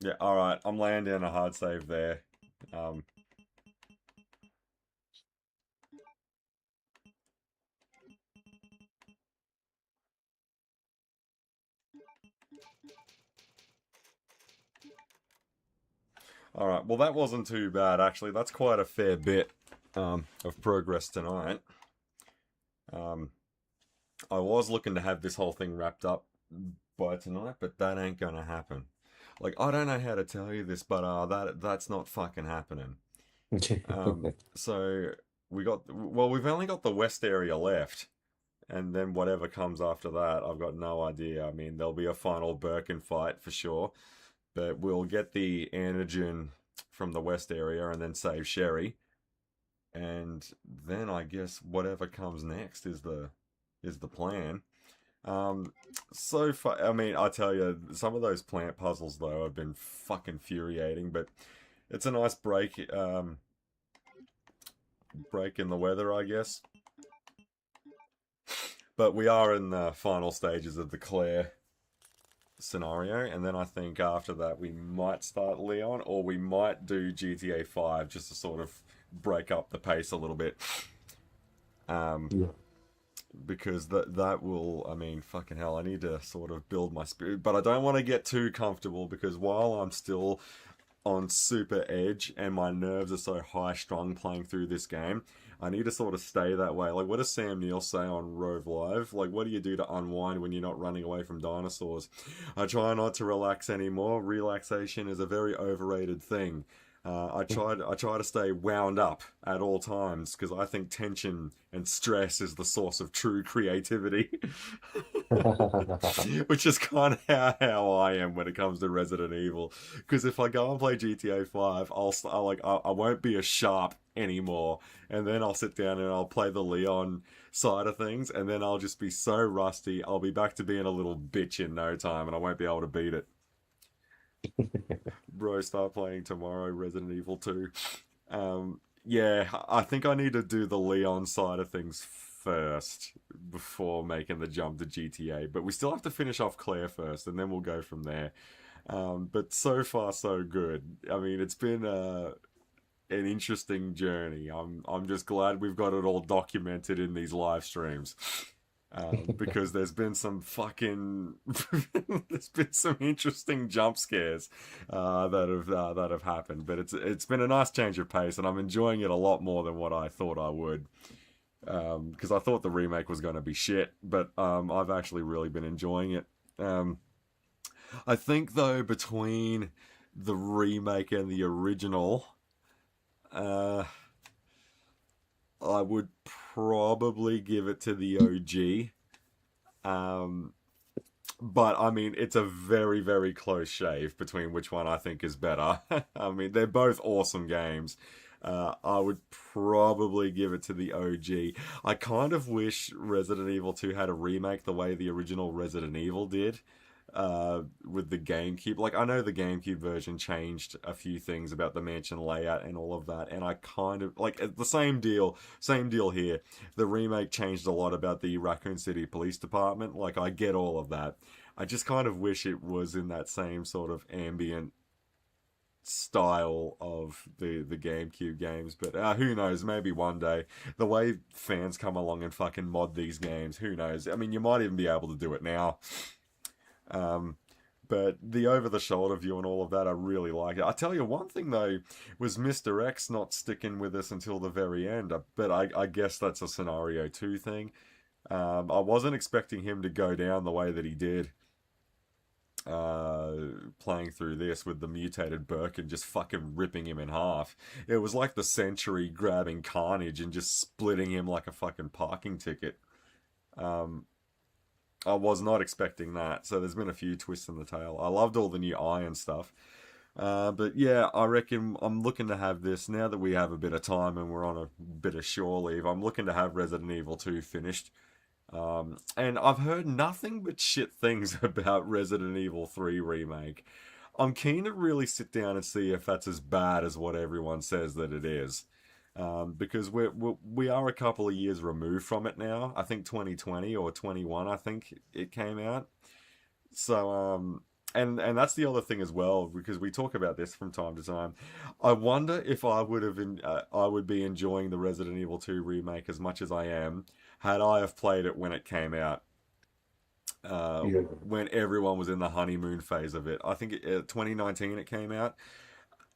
Yeah, alright, I'm laying down a hard save there. Alright, well that wasn't too bad actually. That's quite a fair bit of progress tonight. I was looking to have this whole thing wrapped up by tonight, but that ain't gonna happen. Like, I don't know how to tell you this, but that's not fucking happening. So we've only got the west area left, and then whatever comes after that, I've got no idea. I mean, there'll be a final Birkin fight for sure, but we'll get the antigen from the west area and then save Sherry, and then I guess whatever comes next is the plan. So far, I mean, I tell you, some of those plant puzzles though have been fucking infuriating, but it's a nice break in the weather, I guess. But we are in the final stages of the Claire scenario, and then I think after that we might start Leon, or we might do GTA 5 just to sort of break up the pace a little bit. Yeah. Because that will, I mean, fucking hell, I need to sort of build my spirit, but I don't want to get too comfortable, because while I'm still on super edge and my nerves are so high strung playing through this game, I need to sort of stay that way. Like, what does Sam Neill say on Rove Live? Like, what do you do to unwind when you're not running away from dinosaurs? I try not to relax anymore. Relaxation is a very overrated thing. I try to stay wound up at all times, because I think tension and stress is the source of true creativity. Which is kind of how I am when it comes to Resident Evil. Because if I go and play GTA 5, I won't be as sharp anymore, and then I'll sit down and I'll play the Leon side of things, and then I'll just be so rusty. I'll be back to being a little bitch in no time, and I won't be able to beat it. Bro, start playing tomorrow, Resident Evil 2. Yeah, I think I need to do the Leon side of things first before making the jump to GTA. But we still have to finish off Claire first, and then we'll go from there. But so far, so good. I mean, it's been an interesting journey. I'm just glad we've got it all documented in these live streams. Because there's been some there's been some interesting jump scares that have happened, but it's been a nice change of pace, and I'm enjoying it a lot more than what I thought I would. Because I thought the remake was going to be shit, but I've actually really been enjoying it. I think though, between the remake and the original, I would probably give it to the OG. But I mean, it's a very, very close shave between which one I think is better. I mean, they're both awesome games. I would probably give it to the OG. I kind of wish Resident Evil 2 had a remake the way the original Resident Evil did. With the GameCube. Like, I know the GameCube version changed a few things about the mansion layout and all of that, and I kind of, like, the same deal here. The remake changed a lot about the Raccoon City Police Department. Like, I get all of that. I just kind of wish it was in that same sort of ambient style of the GameCube games, but who knows, maybe one day. The way fans come along and fucking mod these games, who knows? I mean, you might even be able to do it now. But the over-the-shoulder view and all of that, I really like it. I tell you, one thing, though, was Mr. X not sticking with us until the very end. But I guess that's a Scenario 2 thing. I wasn't expecting him to go down the way that he did. Playing through this with the mutated Birkin just fucking ripping him in half. It was like the Sentry grabbing Carnage and just splitting him like a fucking parking ticket. I was not expecting that, so there's been a few twists in the tail. I loved all the new iron stuff. But yeah, I reckon I'm looking to have this, now that we have a bit of time and we're on a bit of shore leave, I'm looking to have Resident Evil 2 finished. And I've heard nothing but shit things about Resident Evil 3 Remake. I'm keen to really sit down and see if that's as bad as what everyone says that it is. Because we are a couple of years removed from it now. I think 2020 or 21, I think it came out. So, and that's the other thing as well, because we talk about this from time to time. I wonder if I would be enjoying the Resident Evil 2 remake as much as I am, had I have played it when it came out. When everyone was in the honeymoon phase of it. I think 2019 it came out.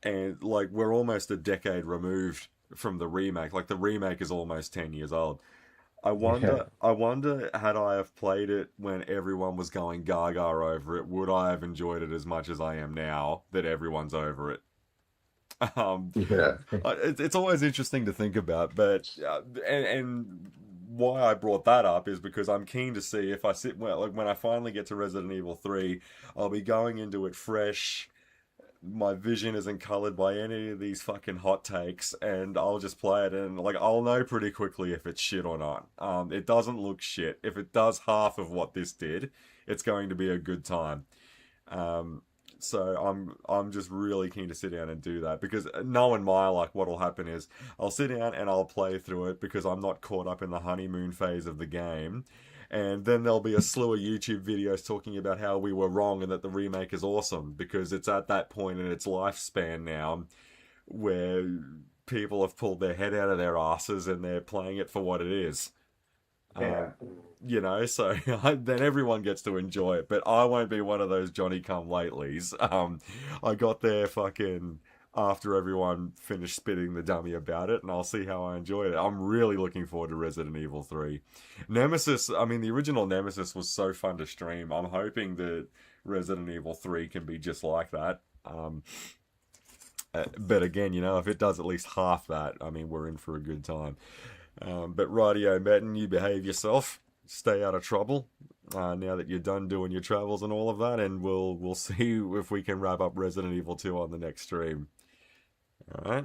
And, like, we're almost a decade removed from the remake. Like, the remake is almost 10 years old. I wonder had I have played it when everyone was going gaga over it, would I have enjoyed it as much as I am now that everyone's over it? It's always interesting to think about, but and why I brought that up is because I'm keen to see if when I finally get to Resident Evil 3, I'll be going into it fresh, my vision isn't colored by any of these fucking hot takes, and I'll just play it, and like I'll know pretty quickly if it's shit or not. It doesn't look shit. If it does half of what this did, it's going to be a good time. So I'm just really keen to sit down and do that, because knowing my luck, what'll happen is I'll sit down and I'll play through it because I'm not caught up in the honeymoon phase of the game. And then there'll be a slew of YouTube videos talking about how we were wrong and that the remake is awesome, because it's at that point in its lifespan now where people have pulled their head out of their asses and they're playing it for what it is. Yeah. You know, so then everyone gets to enjoy it, but I won't be one of those Johnny come latelys. I got there fucking after everyone finished spitting the dummy about it, and I'll see how I enjoyed it. I'm really looking forward to Resident Evil 3. Nemesis, I mean, the original Nemesis was so fun to stream. I'm hoping that Resident Evil 3 can be just like that. But again, you know, if it does at least half that, I mean, we're in for a good time. But rightio, Madden, you behave yourself. Stay out of trouble. Now that you're done doing your travels and all of that, and we'll see if we can wrap up Resident Evil 2 on the next stream. Alright?